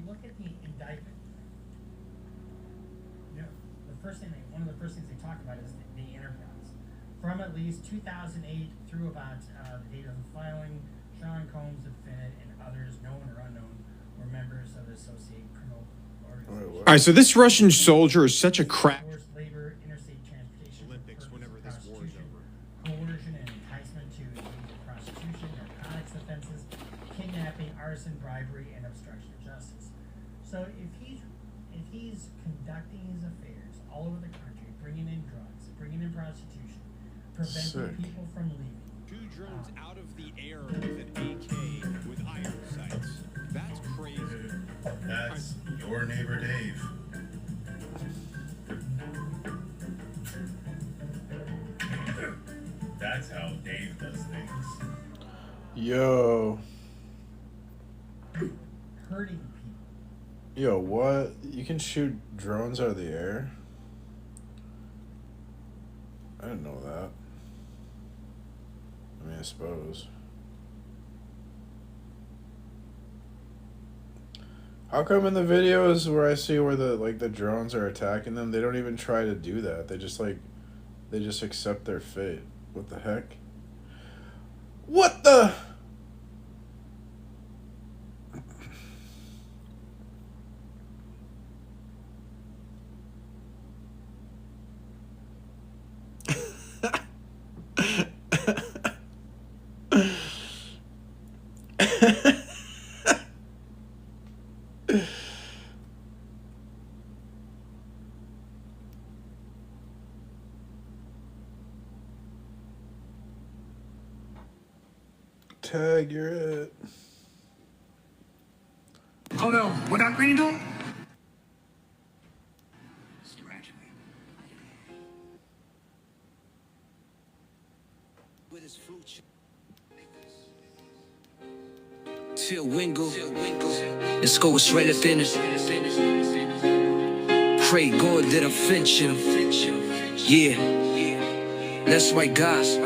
look at the indictment, you know, one of the first things they talk about is the enterprise. From at least 2008 through about the date of the filing, Sean Combs, the defendant, and others, known or unknown, were members of the associated criminal organization. All right, so this Russian soldier is such a crap. Forced labor, interstate transportation, Olympics whenever this war is over. coercion and enticement to engage in prostitution, narcotics offenses, kidnapping, arson, bribery, and obstruction of justice. So if he's conducting his affairs all over the country, bringing in drugs, bringing in prostitution, preventing people from leaving. 2 drones out of the air with an AK with iron sights. That's crazy. That's your neighbor Dave. That's how Dave does things. Yo. Hurting people. Yo, what? You can shoot drones out of the air? I didn't know that. I mean, I suppose. How come in the videos where I see where the drones are attacking them, they don't even try to do that? They just accept their fate. What the heck? What the? Tag, you're it. Oh no, what Doc Green doing? Scratch me. With his fruit. Till Wingle. Let's go straight up in it. Pray God that I flinch him. Yeah. That's right, guys.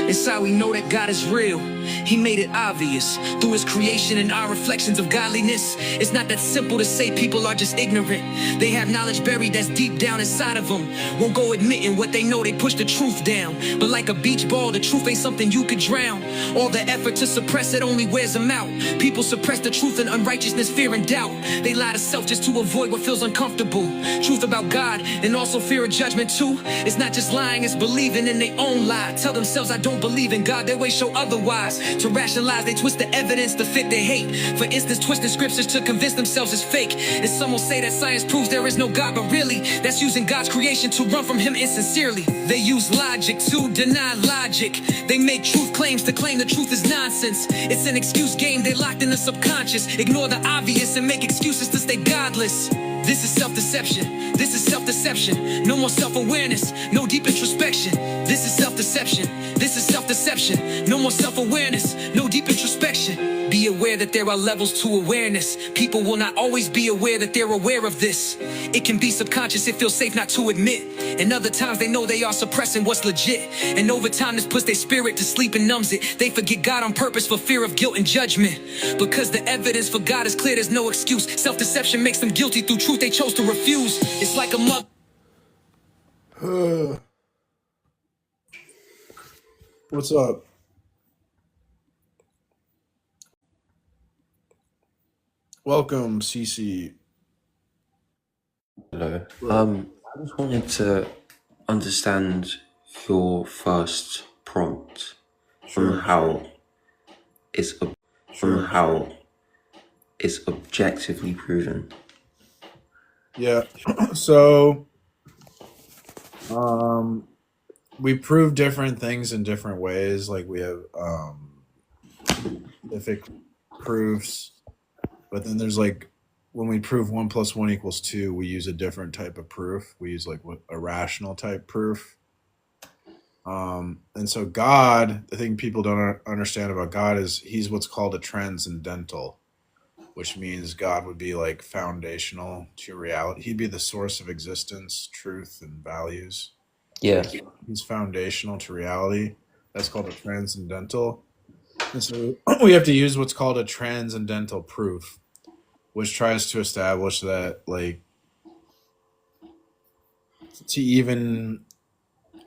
It's how we know that God is real. He made it obvious through his creation and our reflections of godliness. It's not that simple to say people are just ignorant. They have knowledge buried that's deep down inside of them. Won't go admitting what they know, they push the truth down. But like a beach ball, the truth ain't something you could drown. All the effort to suppress it only wears them out. People suppress the truth in unrighteousness, fear, and doubt. They lie to self just to avoid what feels uncomfortable. Truth about God and also fear of judgment too. It's not just lying, it's believing in their own lie. Tell themselves I don't believe in God, their way show otherwise. To rationalize, they twist the evidence to fit their hate. For instance, twisting scriptures to convince themselves it's fake. And some will say that science proves there is no God, but really, that's using God's creation to run from him insincerely. They use logic to deny logic. They make truth claims to claim the truth is nonsense. It's an excuse game, they locked in the subconscious. Ignore the obvious and make excuses to stay godless. This is self-deception. This is self-deception. No more self-awareness. No deep introspection. This is self-deception. This is self-deception. No more self-awareness. No deep introspection. Be aware that there are levels to awareness. People will not always be aware that they're aware of this. It can be subconscious, it feels safe not to admit. And other times they know they are suppressing what's legit. And over time this puts their spirit to sleep and numbs it. They forget God on purpose for fear of guilt and judgment. Because the evidence for God is clear, there's no excuse. Self-deception makes them guilty through truth they chose to refuse. It's like a mug. What's up? Welcome, CC. Hello. I just wanted to understand your first prompt from how it's objectively proven. Yeah. So, we prove different things in different ways. Like we have specific proofs, but then there's like when we prove 1 + 1 = 2, we use a different type of proof. We use like a rational type proof. And so God, the thing people don't understand about God is he's what's called a transcendental, which means God would be like foundational to reality. He'd be the source of existence, truth, and values. Yeah. He's foundational to reality. That's called a transcendental. And so we have to use what's called a transcendental proof, which tries to establish that, like, to even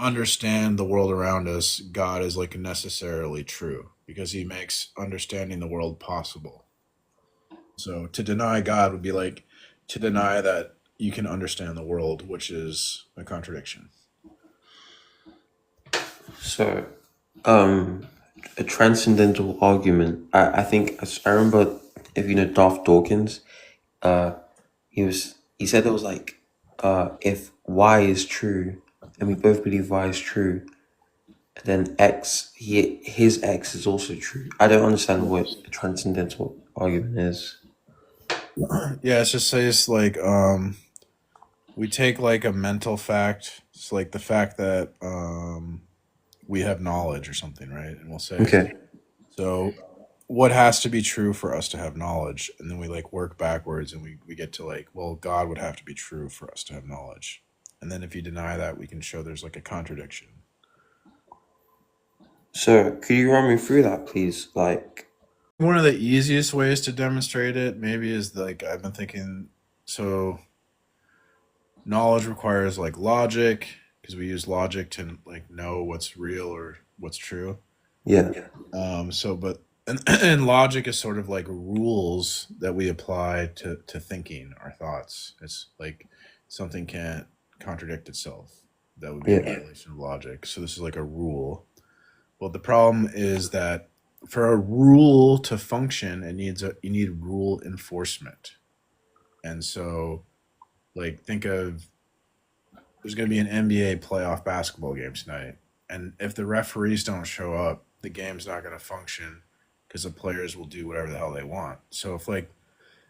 understand the world around us, God is like necessarily true because he makes understanding the world possible. So to deny God would be like to deny that you can understand the world, which is a contradiction. So, a transcendental argument. I think I remember, if you know Darth Dawkins, uh, he said it was like, if Y is true, and we both believe Y is true, then his X is also true. I don't understand what a transcendental argument is. Yeah, it's just says like we take like a mental fact, it's like the fact that we have knowledge or something, right? And we'll say, Okay. so what has to be true for us to have knowledge? And then we like work backwards and we get to like, well, God would have to be true for us to have knowledge. And then if you deny that, we can show there's like a contradiction. So, could you run me through that, please? Like, One of the easiest ways to demonstrate it maybe is like I've been thinking, so knowledge requires like logic because we use logic to like know what's real or what's true. yeah. But and logic is sort of like rules that we apply to thinking our thoughts. It's like something can't contradict itself. That would be a Yeah. violation of logic. So this is like a rule. Well, the problem is that for a rule to function, you need rule enforcement. And so, like, think of there's going to be an NBA playoff basketball game tonight, and if the referees don't show up, the game's not going to function because the players will do whatever the hell they want. So if like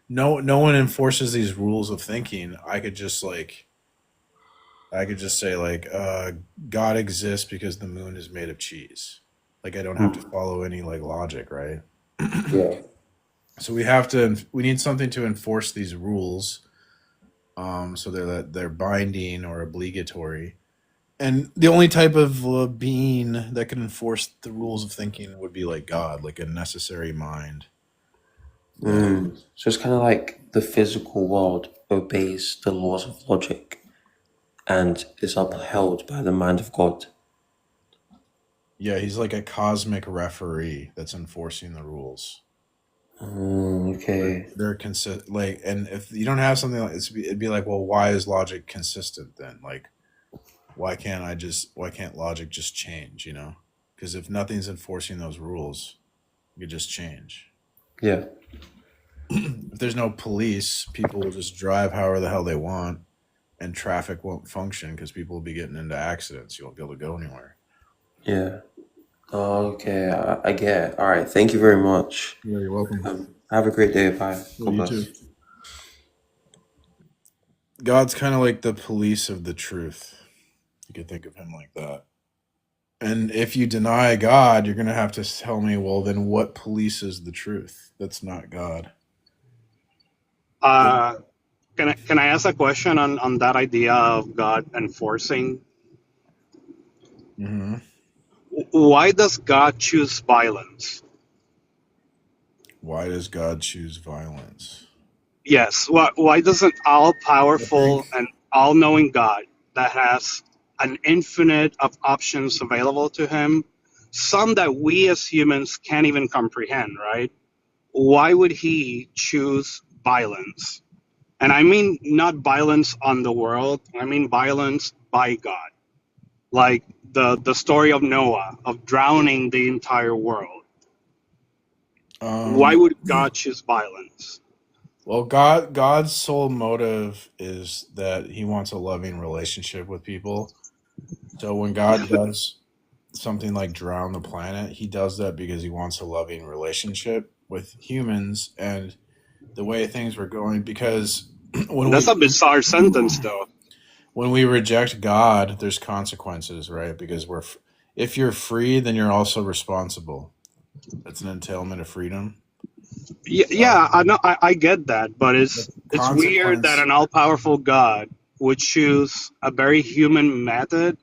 no one enforces these rules of thinking, I could just say like God exists because the moon is made of cheese. Like I don't have to follow any like logic, right? Yeah. So we need something to enforce these rules, so they're binding or obligatory. And the only type of being that can enforce the rules of thinking would be like God, like a necessary mind. So it's kind of like the physical world obeys the laws of logic and is upheld by the mind of God. Yeah, he's like a cosmic referee that's enforcing the rules. Okay. They're like, and if you don't have something like this, it'd be like, well, why is logic consistent then? Like, why can't logic just change? You know, because if nothing's enforcing those rules, you could just change. Yeah. If there's no police, people will just drive however the hell they want, and traffic won't function because people will be getting into accidents. You won't be able to go anywhere. Yeah. Okay, I get it. All right. Thank you very much. Yeah, you're welcome. Have a great day. Bye. God You bless. too. God's kind of like the police of the truth. You could think of him like that. And if you deny God, you're going to have to tell me, well, then what polices the truth? That's not God. Can I ask a question on that idea of God enforcing? Mm-hmm. Why does God choose violence? Why does God choose violence? Yes. Why does an all-powerful and all-knowing God that has an infinite of options available to him, some that we as humans can't even comprehend, right? Why would he choose violence? And I mean not violence on the world, I mean violence by God. Like the story of Noah, of drowning the entire world. Why would God choose violence? Well, God's sole motive is that he wants a loving relationship with people. So when God does something like drown the planet, he does that because he wants a loving relationship with humans and the way things were going. Because That's a bizarre sentence, though. when we reject God, there's consequences, right? Because if you're free, then you're also responsible. That's an entailment of freedom. Yeah, I know, I get that, but it's weird that an all-powerful God would choose a very human method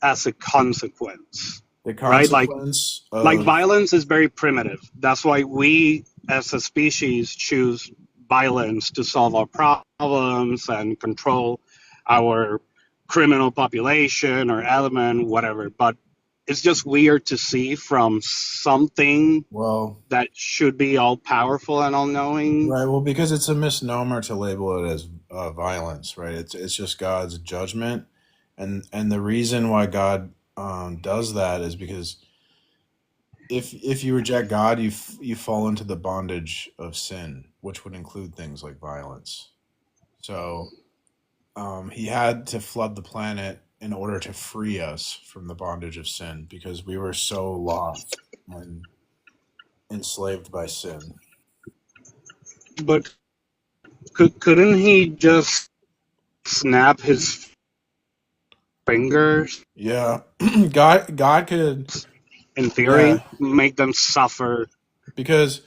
as a consequence. The right? consequence Like of violence is very primitive. That's why we as a species choose violence to solve our problems and control our criminal population or element, whatever. But it's just weird to see from something well, that should be all powerful and all knowing. right. Well, because it's a misnomer to label it as violence, right? It's just God's judgment, and the reason why God does that is because if you reject God, you fall into the bondage of sin, which would include things like violence. So he had to flood the planet in order to free us from the bondage of sin because we were so lost and enslaved by sin. But couldn't he just snap his fingers, Yeah, God could. in Yeah, theory, make them suffer because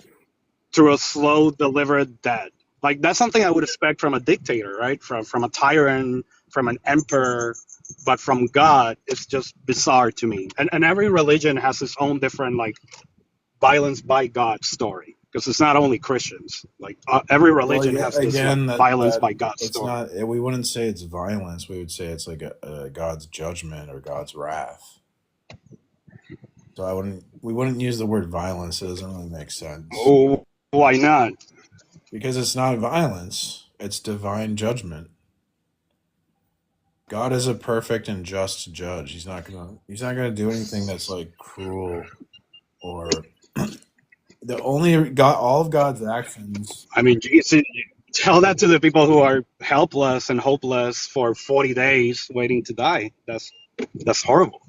through a slow, deliberate death? Like that's something I would expect from a dictator, right? From a tyrant, from an emperor, but from God, it's just bizarre to me. And every religion has its own different like violence by God story, because it's not only Christians. Like every well, religion yeah, has this like again, violence that by God it's story. not. We wouldn't say it's violence. We would say it's like a God's judgment or God's wrath. So we wouldn't use the word violence. It doesn't really make sense Oh, why not? because it's not violence. It's divine judgment. God is a perfect and just judge. He's not gonna do anything that's like cruel or the only God. All of God's actions. I mean, Jesus, tell that to the people who are helpless and hopeless for 40 days waiting to die. That's horrible.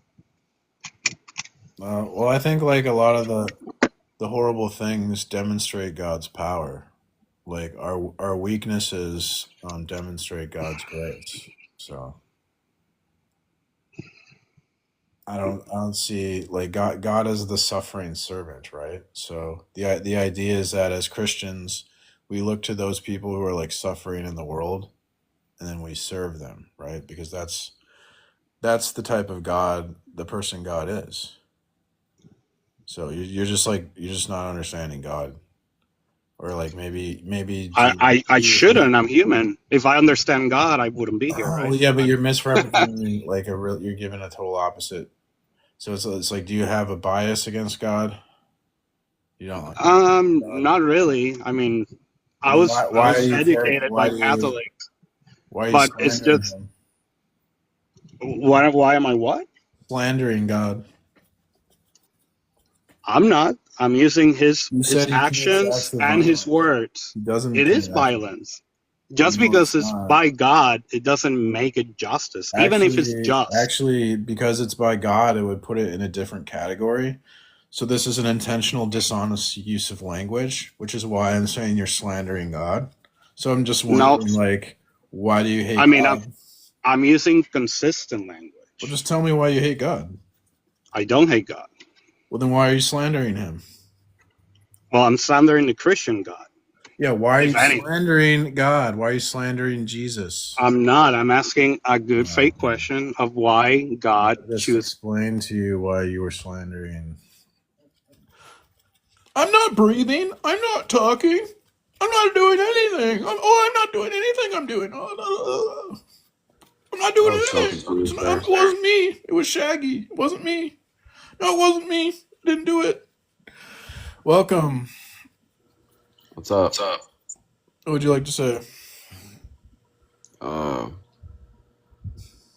Well, I think like a lot of the horrible things demonstrate God's power. Like our weaknesses demonstrate God's grace. So I don't see like God is the suffering servant, right? So the idea is that as Christians we look to those people who are like suffering in the world and then we serve them, right? Because that's the type of God, the person God is. So you're just like you're just not understanding God, or like maybe I shouldn't. I'm human. If I understand God, I wouldn't be here, oh right? yeah, but you're misrepresenting like you're giving a total opposite. So it's like, do you have a bias against God? You don't like God. Not really. I mean, I Then was I why are was you educated by Catholics, why are you but it's slandering just him? why am I what? Slandering God. I'm not. I'm using his You said he commits acts actions of and his violence. words. He doesn't It is commit acts. violence. Just No, it's because it's not. by God, it doesn't make it justice. Even if it's just. Actually, because it's by God, it would put it in a different category. So this is an intentional dishonest use of language, which is why I'm saying you're slandering God. So I'm just No, wondering, like, why do you hate I mean, God? I'm using consistent Well, language. just tell me why you hate God. I don't hate God. Well, then why are you slandering him? Well, I'm slandering the Christian God. Yeah, why are If you any, slandering God? Why are you slandering Jesus? I'm not. I'm asking a good faith question of why God Just chooses. explain to you why you were slandering. I'm not breathing. I'm not talking. I'm not doing anything. I'm not doing anything. I'm doing. I'm not doing anything. It wasn't me. It was Shaggy. It wasn't me. No, it wasn't me. Didn't do it. Welcome. What's up? What would you like to say?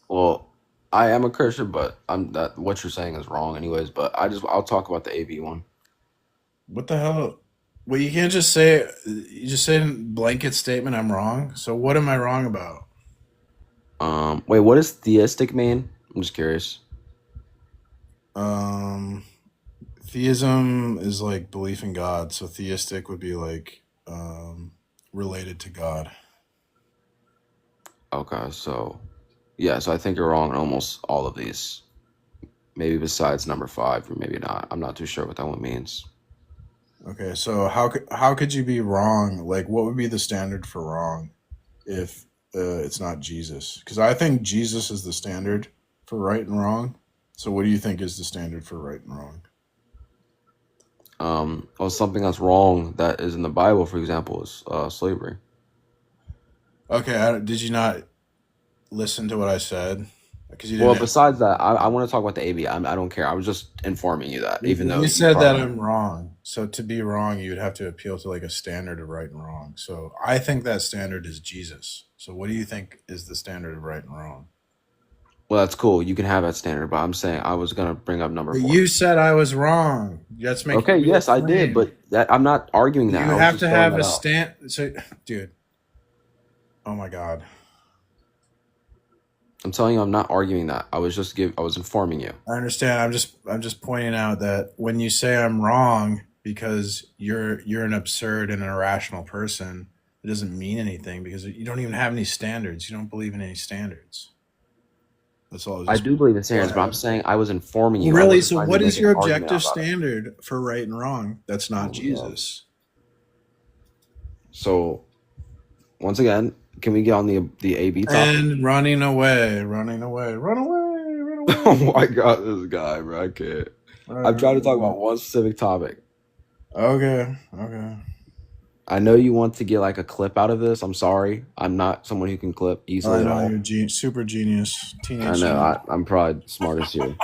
Well, I am a Christian, but I'm that what you're saying is wrong, anyways. But I'll talk about the AB one. What the hell? Well, you can't just say. You just say a blanket statement. I'm wrong. So what am I wrong about? Wait, what does theistic mean? I'm just curious. Theism is like belief in God. So theistic would be like related to God. Okay, so yeah, so I think you're wrong on almost all of these. Maybe besides number 5, or maybe not. I'm not too sure what that one means. Okay, so how could you be wrong? Like, what would be the standard for wrong if it's not Jesus? Because I think Jesus is the standard for right and wrong. So what do you think is the standard for right and wrong? Or something that's wrong that is in the Bible, for example, is slavery. Okay, did you not listen to what I said? Because you Well, didn't. besides that, I want to talk about the AB. I don't care. I was just informing you that, even though You said that probably I'm wrong. So to be wrong, you would have to appeal to like a standard of right and wrong. So I think that standard is Jesus. So what do you think is the standard of right and wrong? well, that's cool. You can have that standard, but I'm saying I was gonna bring up number But 4. you said I was wrong. That's making Okay, me a yes, I did, claim. but that I'm not arguing You that. I was have just to throwing have that a out. stand. So, dude. Oh my God. I'm telling you, I'm not arguing that. I was informing you. I understand. I'm just pointing out that when you say I'm wrong because you're an absurd and an irrational person, it doesn't mean anything because you don't even have any standards. You don't believe in any standards. That's all. I do believe in standards, but I'm saying I was informing you. I Really? wasn't So trying to what make is an your argument objective about it. standard for right and wrong? That's not Oh, Jesus. So, once again, can we get on the AB topic? And running away, run away, run away. Oh my God, this guy, bro! I can't. I'm trying to talk about one specific topic. Okay. I know you want to get like a clip out of this. I'm sorry. I'm not someone who can clip easily I at know all. you're super genius, teenage. I know. genius. I'm probably smartest here.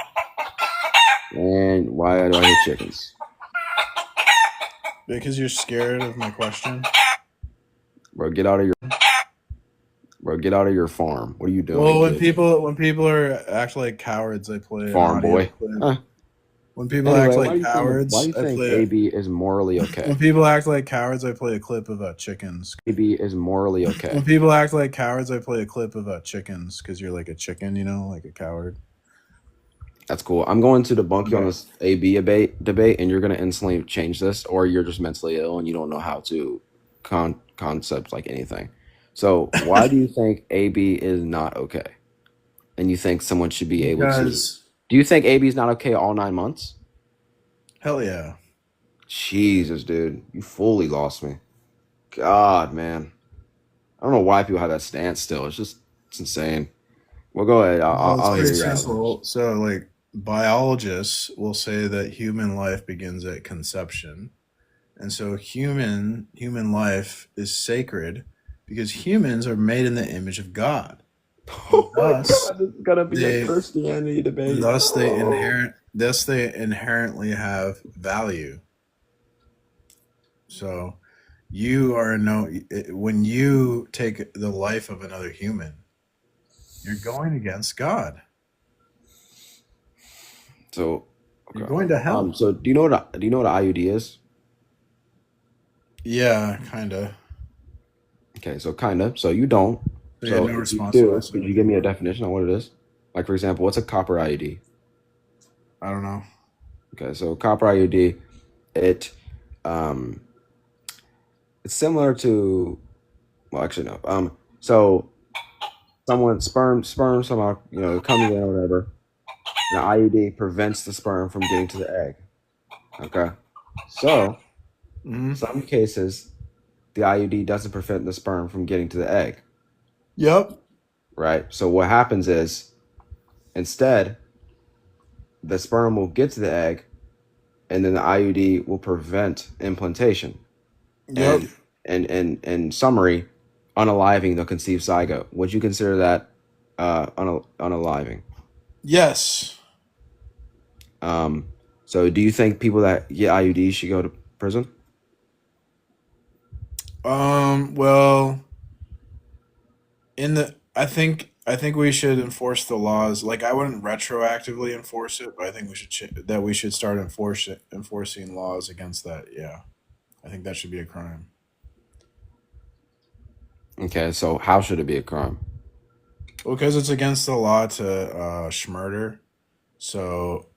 And why do I hate chickens? Because you're scared of my question. Bro, get out of your farm. What are you doing? Well, when kid? people are act like cowards, I play an Farm audio boy. clip. Huh. When people Anyway, act why do like you think- cowards, why do you I think play. AB is morally okay? When people act like cowards, I play a clip of chickens. AB is morally okay. When people act like cowards, I play a clip of chickens because you're like a chicken, like a coward. That's cool. I'm going to debunk you on this AB debate, and you're going to instantly change this, or you're just mentally ill and you don't know how to concept like anything. So why do you think AB is not okay? And you think someone should be able to? Because Do you think AB is not okay all 9 months? hell yeah. Jesus, dude, you fully lost me. God, man, I don't know why people have that stance still. It's insane. Well, go ahead. I'll hear It's you out. simple. So, like, biologists will say that human life begins at conception, and so human life is sacred because humans are made in the image of God. Oh my Thus, God, this is gonna be they- a Christianity debate. Thus, they inherently have value. So, when you take the life of another human, you're going against God. So, You're going to hell. So do you know what IUD is? Yeah, kind of. Okay, so kind of. So you don't. So So you have no if you responsibility. do, could you give me a definition on what it is? Like, for example, what's a copper IUD? I don't know. Okay, so copper IUD, it's similar to, well, actually no. So sperm somehow comes in or whatever. The IUD prevents the sperm from getting to the egg. Okay, so in some cases, the IUD doesn't prevent the sperm from getting to the egg. Yep. Right. So what happens is, instead, the sperm will get to the egg, and then the IUD will prevent implantation. Yep. And in summary, unaliving the conceived zygote. Would you consider that unaliving? Yes. So do you think people that get IUDs should go to prison? Well, I think we should enforce the laws. Like, I wouldn't retroactively enforce it, but I think we should start enforcing laws against that. Yeah, I think that should be a crime. Okay, so how should it be a crime? Well, because it's against the law to schmurder. So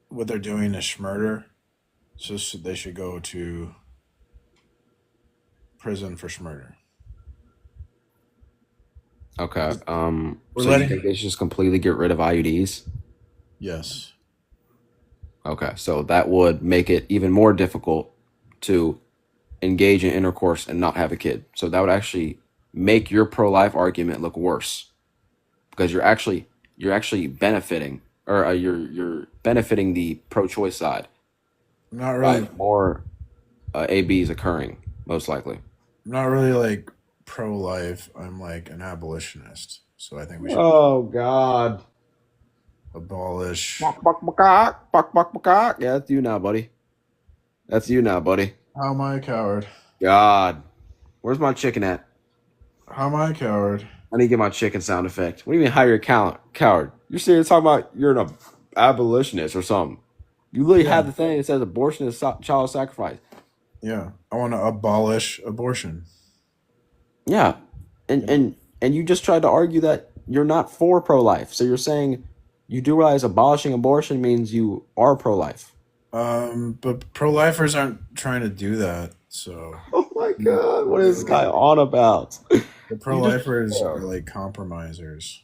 what they're doing is schmurder. So they should go to prison for schmurder. Okay. We're So you letting- think they should just completely get rid of IUDs? Yes. Okay, so that would make it even more difficult to engage in intercourse and not have a kid. So that would actually make your pro-life argument look worse, because you're actually benefiting or you're benefiting the pro-choice side. Not really. Right. More ABs occurring, most likely. I'm not really like pro-life. I'm like an abolitionist. So I think we should Oh God. abolish. Buck, buck, buck, buck, buck, buck. Yeah, that's you now, buddy. That's you now, buddy. How am I a coward? God. Where's my chicken at? How am I a coward? I need to get my chicken sound effect. What do you mean, how you're a coward? You're serious talking about you're an abolitionist or something. You literally have the thing that says abortion is child sacrifice. Yeah, I want to abolish abortion. Yeah. And you just tried to argue that you're not for pro-life. So you're saying you do realize abolishing abortion means you are pro-life. But pro-lifers aren't trying to do that. So Oh my God, what is this guy on about? the pro-lifers are like compromisers.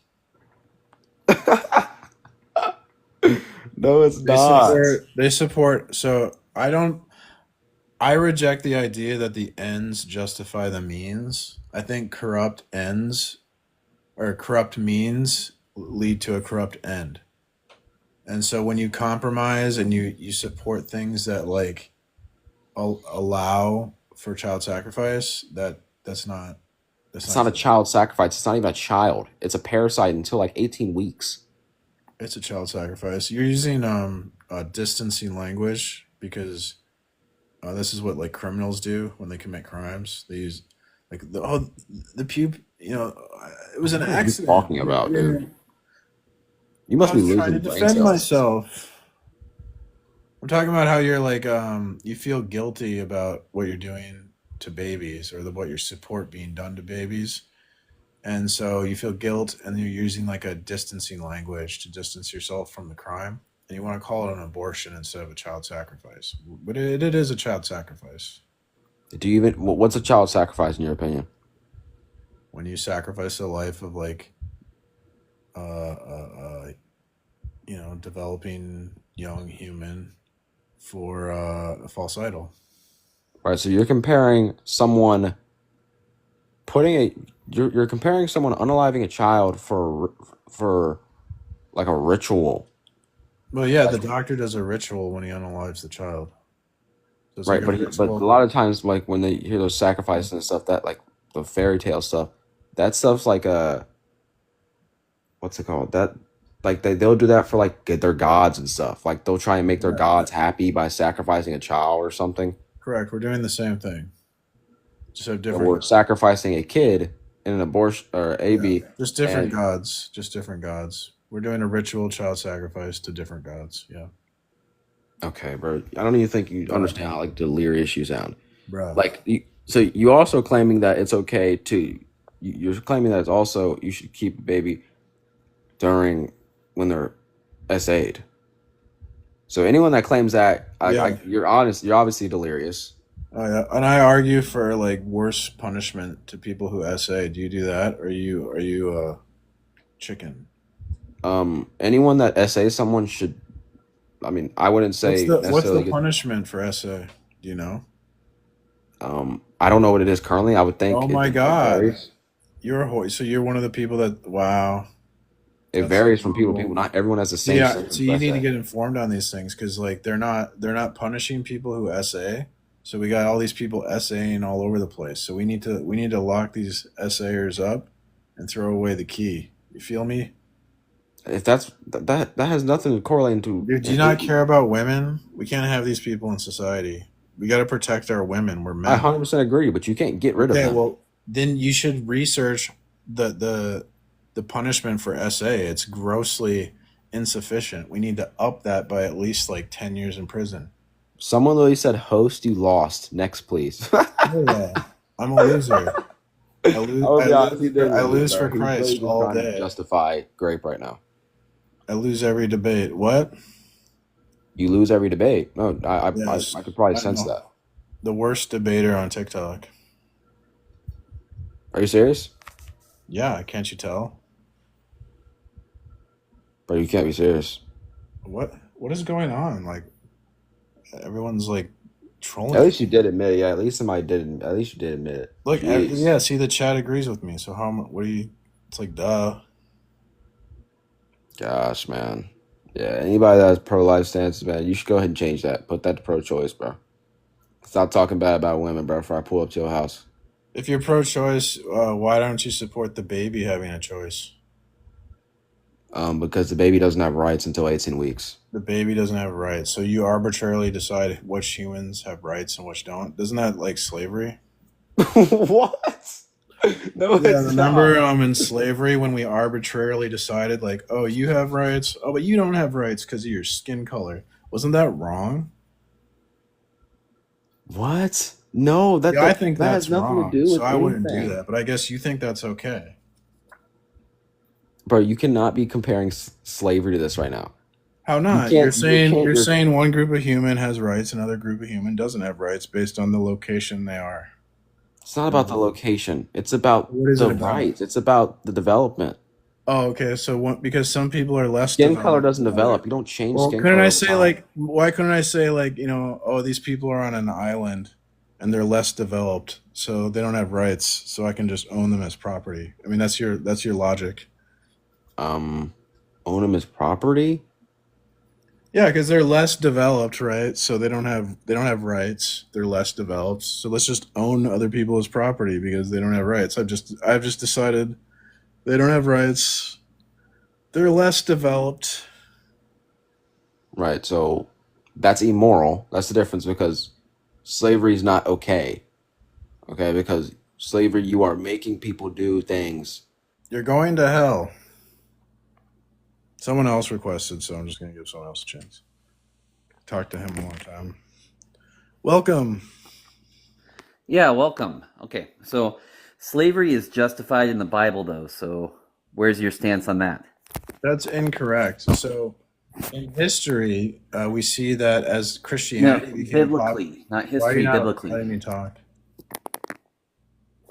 No, it's They not. support. So I reject the idea that the ends justify the means. I think corrupt ends or corrupt means lead to a corrupt end. And so when you compromise and you support things that like allow for child sacrifice, that's not It's not a child sacrifice. It's not even a child. It's a parasite until like 18 weeks. It's a child sacrifice. You're using distancing language because this is what like criminals do when they commit crimes. They use like the pube. You know, it was an What are you accident. talking about, dude? You must I be was trying to losing brain defend cells. myself. I'm talking about how you're like you feel guilty about what you're doing to babies or what your support being done to babies. And so you feel guilt and you're using like a distancing language to distance yourself from the crime. And you want to call it an abortion instead of a child sacrifice. But it is a child sacrifice. Do you even? What's a child sacrifice in your opinion? When you sacrifice the life of like, developing young human for a false idol. Right. So you're comparing someone you're comparing someone unaliving a child for like a ritual. Well, yeah, the doctor does a ritual when he unalives the child. So it's Right, like but a lot of times, like when they hear those sacrifices and stuff, that like the fairy tale stuff, that stuff's like what's it called? That like they'll do that for like their gods and stuff. Like they'll try and make their gods happy by sacrificing a child or something. Correct. We're doing the same thing. Just have Or different. we're sacrificing a kid in an abortion or AB. Just different and- gods. Just different gods. We're doing a ritual child sacrifice to different gods. Yeah. Okay, bro. I don't even think you understand how like delirious you sound. Bro. Like you also claiming that it's okay to you're claiming that it's also you should keep a baby during when they're SA'd. So anyone that claims that you're obviously delirious. And I argue for like worse punishment to people who SA. Do you do that? Or are you chicken? Anyone that SA someone should. I mean, I wouldn't say What's the necessarily. punishment for SA? Do you know? I don't know what it is currently. I would think. Oh my it God. varies. So you're one of the people that wow. It varies from people to people. Not everyone has the same. Yeah, sentence so you for need to SA. get informed on these things because like they're not punishing people who SA. So we got all these people SAing all over the place. So we need to lock these SAers up and throw away the key. You feel me? If that has nothing to correlate to. Dude, do you not care about women? We can't have these people in society. We got to protect our women. We're men. I 100% agree, but you can't get rid of Okay, them. well then you should research the punishment for SA. It's grossly insufficient. We need to up that by at least like 10 years in prison. Someone literally said, "Host, you lost." Next, please. Yeah, I'm a loser. I lose for Christ all day. Justify grape right now. I lose every debate. What? You lose every debate. No, Yes, I could probably I sense know. that. The worst debater on TikTok. Are you serious? Yeah, can't you tell? Bro, you can't be serious. What is going on? Like everyone's like trolling. At least you did admit it. Yeah, at least somebody did. At least you did admit it. Look, Jeez. yeah. See, the chat agrees with me. So what do you? It's like duh. Gosh, man. Yeah, anybody that has pro-life stances, man, you should go ahead and change that. Put that to pro-choice, bro. Stop talking bad about women, bro, before I pull up to your house. If you're pro-choice, why don't you support the baby having a choice? Because the baby doesn't have rights until 18 weeks. The baby doesn't have rights, so you arbitrarily decide which humans have rights and which don't. Isn't that like slavery? What? No, Yeah, it's remember not. in slavery when we arbitrarily decided like, oh, you have rights, oh, but you don't have rights because of your skin color. Wasn't that wrong? What? No, that, Yeah, I that, think that that's has nothing wrong. to do with So I wouldn't do anything. that, but I guess you think that's okay. Bro, you cannot be comparing slavery to this right now. How You not? can't. You can't. You're saying one group of human has rights, another group of human doesn't have rights based on the location they are. It's not about the location. It's about What is the it about? rights. It's about the development. Oh, okay. So because some people are less Skin color developed doesn't than others. develop. You don't change Well, skin couldn't color I over say time. like, why couldn't I say like, oh, these people are on an island and they're less developed, so they don't have rights, so I can just own them as property. I mean, that's your logic. Own them as property? Yeah, because they're less developed, right? So they don't have rights. They're less developed. So let's just own other people as property because they don't have rights. I've just decided they don't have rights. They're less developed. Right. So that's immoral. That's the difference, because slavery is not okay. Okay, because slavery, you are making people do things. You're going to hell. Someone else requested, so I'm just going to give someone else a chance. Talked to him a long time. Welcome. Yeah, welcome. Okay, so slavery is justified in the Bible, though. So where's your stance on that? That's incorrect. So in history, we see that as Christianity No, became biblically, not Why are history. you not Biblically. letting me talk?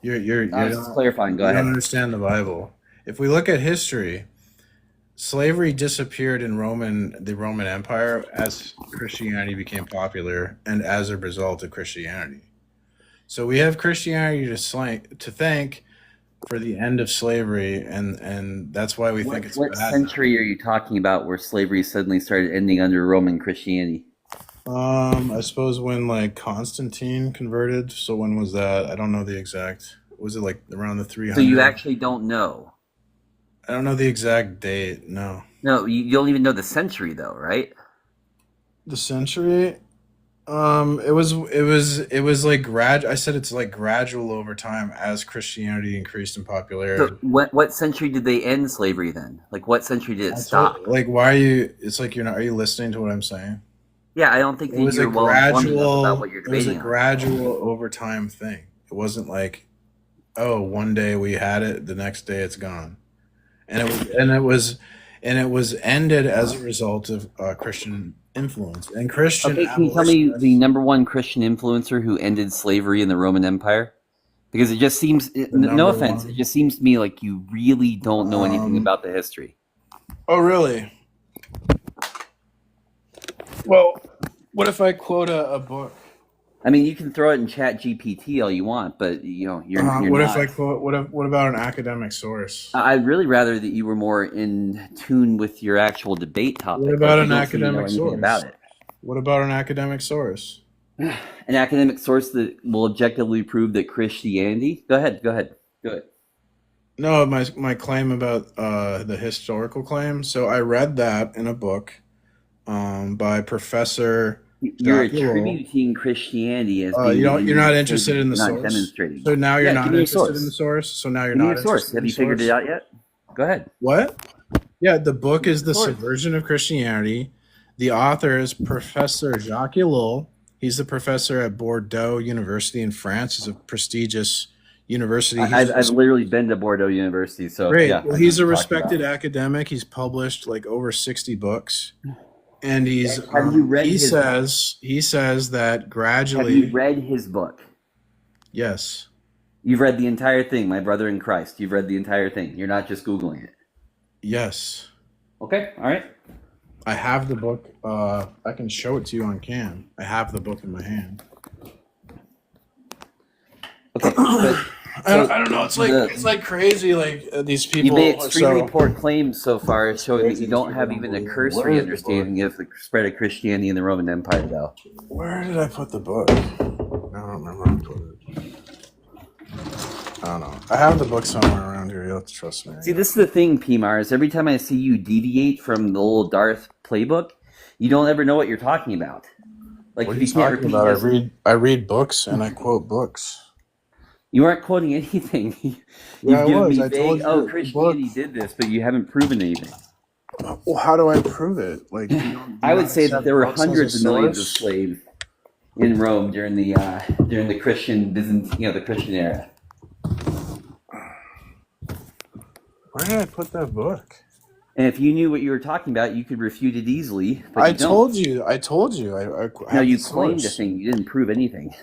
You I was just don't, clarifying. Go you don't ahead. understand the Bible. If we look at history, slavery disappeared in the Roman Empire as Christianity became popular and as a result of Christianity. So we have Christianity to thank for the end of slavery, and that's why we think it's What bad. century are you talking about where slavery suddenly started ending under Roman Christianity? I suppose when like Constantine converted. So when was that? I don't know the exact. Was it like around the 300? So you actually don't know? I don't know the exact date. No. No, you don't even know the century, though, right? The century. It was like I said it's like gradual over time as Christianity increased in popularity. So what century did they end slavery then? Like what century did it stop? Like why are you? It's like you're not. Are you listening to what I'm saying? Yeah, I don't think It that was a you're well informed enough gradual. about what you're It was a debating on. gradual over time thing. It wasn't like, oh, one day we had it, the next day it's gone, and it was ended as a result of Christian influence and Christian Okay, can you tell me abolitionists. the number one Christian influencer who ended slavery in the Roman Empire? Because it just seems, The no number offense, one. it just seems to me like you really don't know anything about the history. Oh, really? Well, what if I quote a book? I mean, you can throw it in Chat GPT all you want, but you're What if not. I quote? What about an academic source? I'd really rather that you were more in tune with your actual debate topic. What about Like, an you don't seem to know academic anything source? about it. What about an academic source? An academic source that will objectively prove that Christianity. Go ahead. No, my claim about the historical claim. So I read that in a book by Professor You're Jacques Ellul. attributing Christianity as being You're not interested in the not source. demonstrating. So now you're Yeah, not give me a interested in source. the source. So now you're Give me not a source. interested in Have the you figured source. it out yet? Go ahead. What? Yeah, the book is The Source. Subversion of Christianity. The author is Professor Jacques Ellul. He's the professor at Bordeaux University in France. It's a prestigious university. I've literally been to Bordeaux University, so Great. yeah. Well, I he's know a what you're talking respected about. academic. He's published like over 60 books. And Have you read he his says that Have gradually, you read his book? yes. You've read the entire thing, my brother in Christ. You've read the entire thing. You're not just Googling it. Yes. Okay, all right. I have the book. I can show it to you on cam. I have the book in my hand. Okay, but I don't know. It's the like crazy. Like these you people. made extremely So poor claims so far, showing that you don't have even a Where cursory is the book? understanding of the spread of Christianity in the Roman Empire, though. where did I put the book? I don't remember where I put it. I don't know. I have the book somewhere around here. You have to trust me. See, this is the thing, PMAR, is every time I see you deviate from the little Darth playbook, you don't ever know what you're talking about. Like, What are if you you can't talking repeat about? this, I read books and I quote books. you aren't quoting anything. Yeah, I You've given was. me I told vague, you oh, the book. Christianity did this, but you haven't proven anything. Well, how do I prove it? Like, do I you would not say that accept there were books as a hundreds of millions of source? slaves in Rome during the Christian the Christian era. Where did I put that book? And if you knew what you were talking about, you could refute it easily, but I you don't. told you. I told you. I No, have you the claimed a source. thing. You didn't prove anything.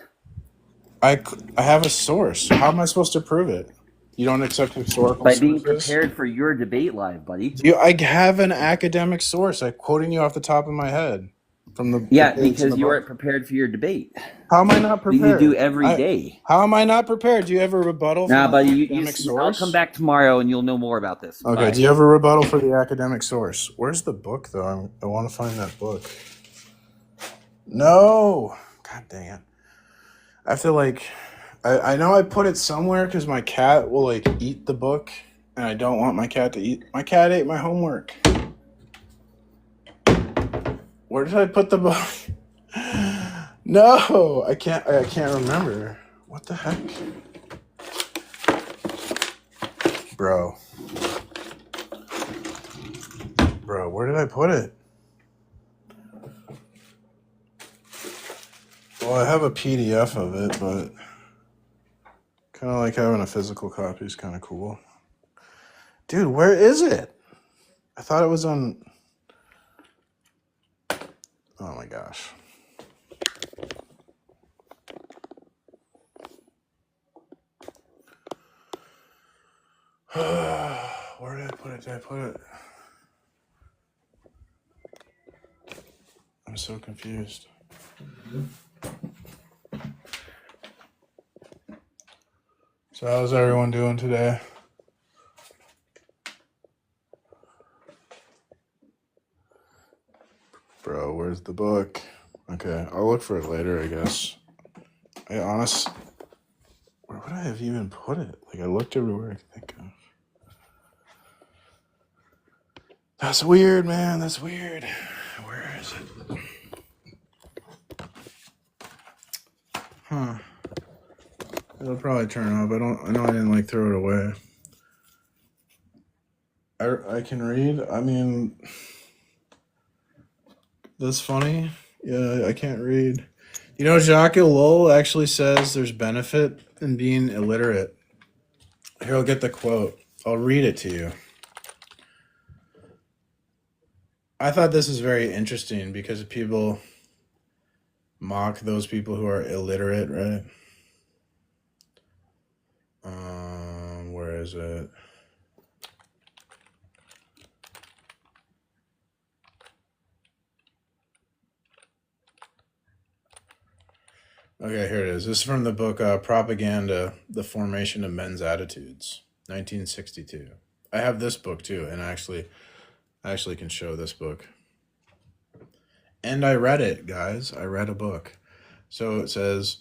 I have a source. How am I supposed to prove it? You don't accept historical By being sources? prepared for your debate live, buddy. I have an academic source. I'm quoting you off the top of my head from the Yeah, page in because the you book. weren't prepared for your debate. How am I not That you prepared? do every day. How am I not prepared? Do you have a rebuttal for Nah, the buddy, academic I'll source? come back tomorrow and you'll know more about this. Okay, Bye. do you have a rebuttal for the academic source? Where's the book, though? I want to find that book. No! God dang it. I have to, like... I know I put it somewhere because my cat will, like, eat the book, and I don't want my cat to eat... My cat ate my homework. Where did I put the book? No! I can't remember. What the heck? Bro, where did I put it? Well, I have a PDF of it, but kind of like having a physical copy is kind of cool. Dude, where is it? I thought it was on... Oh my gosh. Where did I put it? Did I put it? I'm so confused. So how's everyone doing today? Bro, where's the book? Okay, I'll look for it later, I guess. Where would I have even put it? Like, I looked everywhere I could think of. That's weird, man. That's weird. Where is it? Huh. It'll probably turn off. I know I didn't like throw it away. I can read. I mean, that's funny. Yeah, I can't read. You know, Jacques Ellul actually says there's benefit in being illiterate. Here, I'll get the quote. I'll read it to you. I thought this was very interesting because people mock those people who are illiterate, right? Where is it? Okay, here it is. This is from the book Propaganda, The Formation of Men's Attitudes, 1962. I have this book too, and I actually can show this book. And I read it, guys. I read a book. So it says,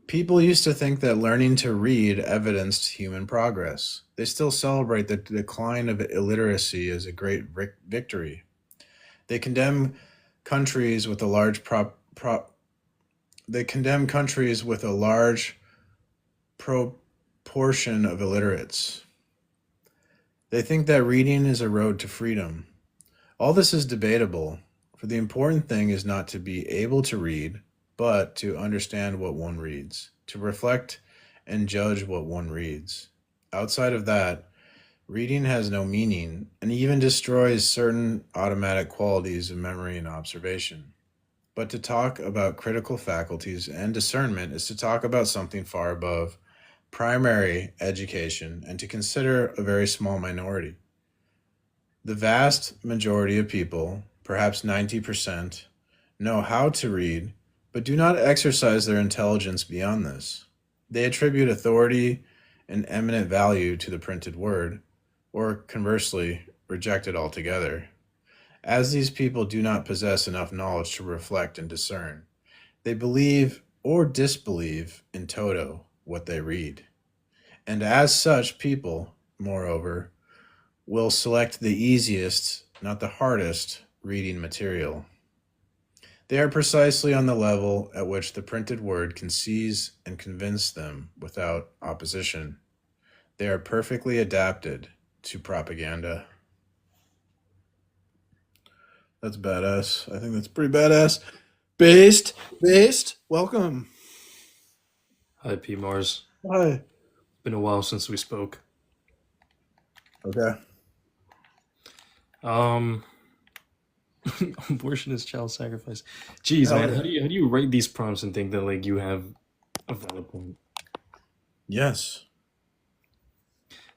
people used to think that learning to read evidenced human progress. They still celebrate the decline of illiteracy as a great victory. They condemn countries with a large proportion of illiterates. They think that reading is a road to freedom. All this is debatable, for the important thing is not to be able to read, but to understand what one reads, to reflect and judge what one reads. Outside of that, reading has no meaning and even destroys certain automatic qualities of memory and observation. But to talk about critical faculties and discernment is to talk about something far above primary education and to consider a very small minority. The vast majority of people, perhaps 90%, know how to read, but do not exercise their intelligence beyond this. They attribute authority and eminent value to the printed word, or conversely, reject it altogether. As these people do not possess enough knowledge to reflect and discern, they believe or disbelieve in toto what they read. And as such people, moreover, will select the easiest, not the hardest, reading material. They are precisely on the level at which the printed word can seize and convince them without opposition. They are perfectly adapted to propaganda. That's badass. I think that's pretty badass. Based, welcome. Hi, P. Mars. Hi. Been a while since we spoke. Okay. Abortion is child sacrifice. Jeez, man, how do you write these prompts and think that like you have a valid point? Yes.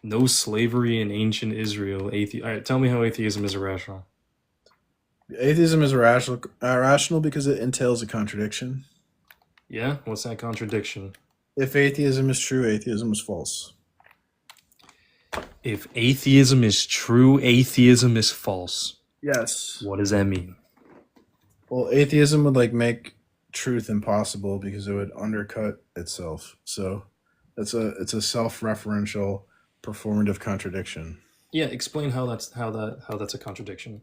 No slavery in ancient Israel. All right, tell me how atheism is irrational. Atheism is irrational because it entails a contradiction. Yeah? What's that contradiction? If atheism is true, atheism is false. If atheism is true, atheism is false. Yes. What does that mean? Well, atheism would like make truth impossible because it would undercut itself. So it's a self-referential performative contradiction. Yeah, explain how that's a contradiction.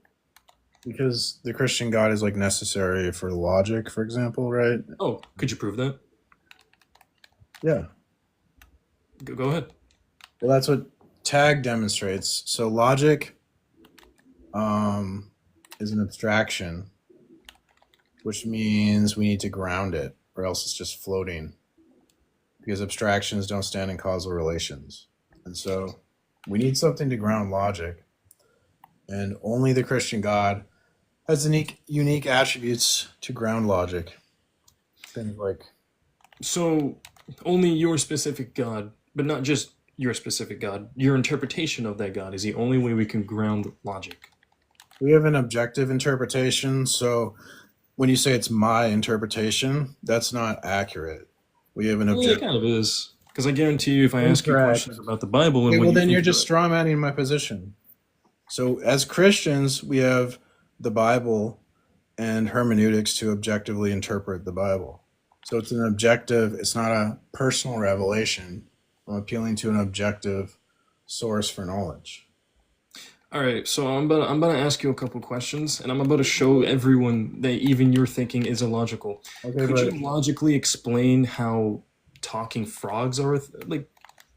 Because the Christian God is like necessary for logic, for example, right? Oh, could you prove that? Yeah. Go ahead. Well, that's what Tag demonstrates. So logic is an abstraction, which means we need to ground it, or else it's just floating. Because abstractions don't stand in causal relations. And so we need something to ground logic. And only the Christian God has unique attributes to ground logic. Things like... So, only your specific God, but not just your specific God, your interpretation of that God is the only way we can ground logic. We have an objective interpretation, so when you say it's my interpretation, that's not accurate. We have an Well, objective... it kind of is. Because I guarantty you, if I ask you questions about the Bible... and Okay, when well, you then think you're just about- straw-manning my position. So as Christians, we have the Bible and hermeneutics to objectively interpret the Bible. So it's an objective, it's not a personal revelation. I'm appealing to an objective source for knowledge. All right, so I'm about to ask you a couple questions, and I'm about to show everyone that even your thinking is illogical. Okay, Could but you logically explain how talking frogs are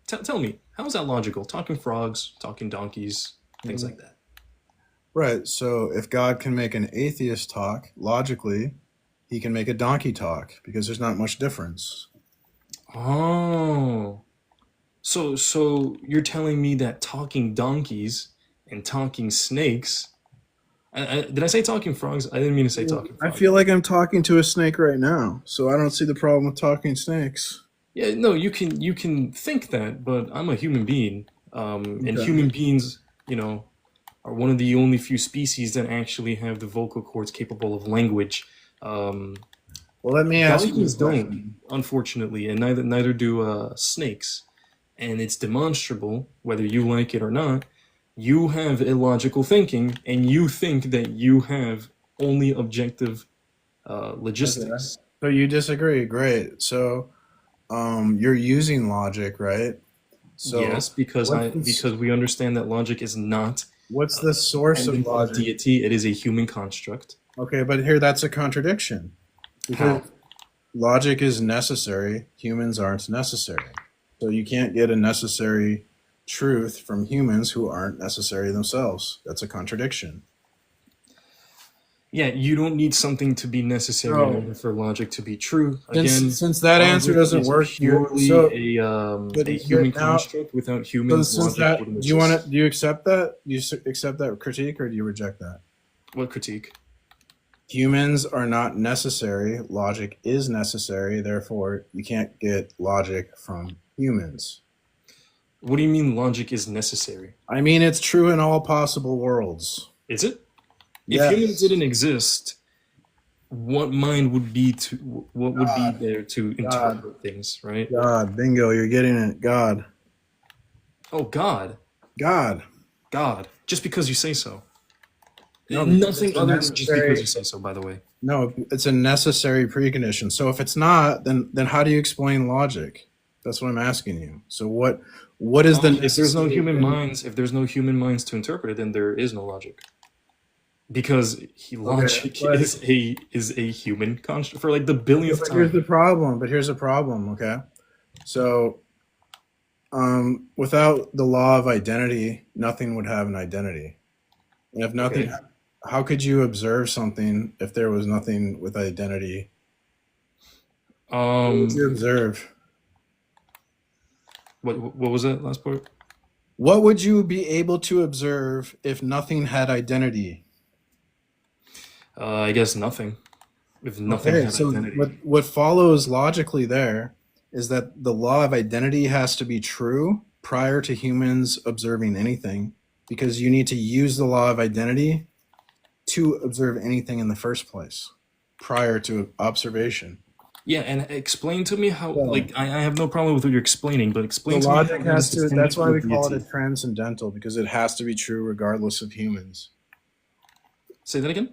tell me, how is that logical? Talking frogs, talking donkeys, things like that. right, so if God can make an atheist talk, logically, he can make a donkey talk because there's not much difference. Oh. So you're telling me that talking donkeys and talking snakes... did I say talking frogs? I didn't mean to say talking I frogs. feel like I'm talking to a snake right now, so I don't see the problem with talking snakes. Yeah, no, you can think that, but I'm a human being, and Okay. human beings, are one of the only few species that actually have the vocal cords capable of language. Well, let me ask you Donkeys a don't, question. unfortunately, and neither do snakes. And it's demonstrable, whether you like it or not. You have illogical thinking, and you think that you have only objective logistics. So you disagree, great. So you're using logic, right? So Yes, because we understand that logic is not what's the source of dependent on logic? deity. It is a human construct. Okay, but here that's a contradiction. Because How? logic is necessary, humans aren't necessary. So you can't get a necessary truth from humans who aren't necessary themselves. That's a contradiction. Yeah, you don't need something to be necessary in No. order for logic to be true. Again, Since that answer logic doesn't is work, purely but a you're human now- construct. Without So humans, since logic that, wouldn't do you want exist. to? Do you accept that? Do you accept that critique, or do you reject that? What critique? Humans are not necessary. Logic is necessary. Therefore, you can't get logic from humans. What do you mean logic is necessary? I mean, it's true in all possible worlds. Is it? Yes. If humans didn't exist, what mind would be to what would be there to interpret things, right? God, bingo, you're getting it. God. Oh, God. God. God. Just because you say so. No, Nothing it's other than just necessary- because you say so, by the way. No, it's a necessary precondition. So if it's not, then how do you explain logic? That's what I'm asking you. So what is the If there's no necessary- human minds, to interpret it, then there is no logic. Because logic but- is a human construct for like the billionth But time. here's the problem. Okay, so without the law of identity, nothing would have an identity. And if nothing, Okay. how could you observe something if there was nothing with identity? What would you observe? What was that last part? What would you be able to observe if nothing had identity? I guess nothing. If nothing Okay, has so identity. what follows logically there is that the law of identity has to be true prior to humans observing anything, because you need to use the law of identity to observe anything in the first place prior to observation. Yeah, and explain to me how. Like, I have no problem with what you're explaining, but explain The to me. logic how has this is to, that's why we connected call with it a transcendental, because it has to be true regardless of humans. Say that again?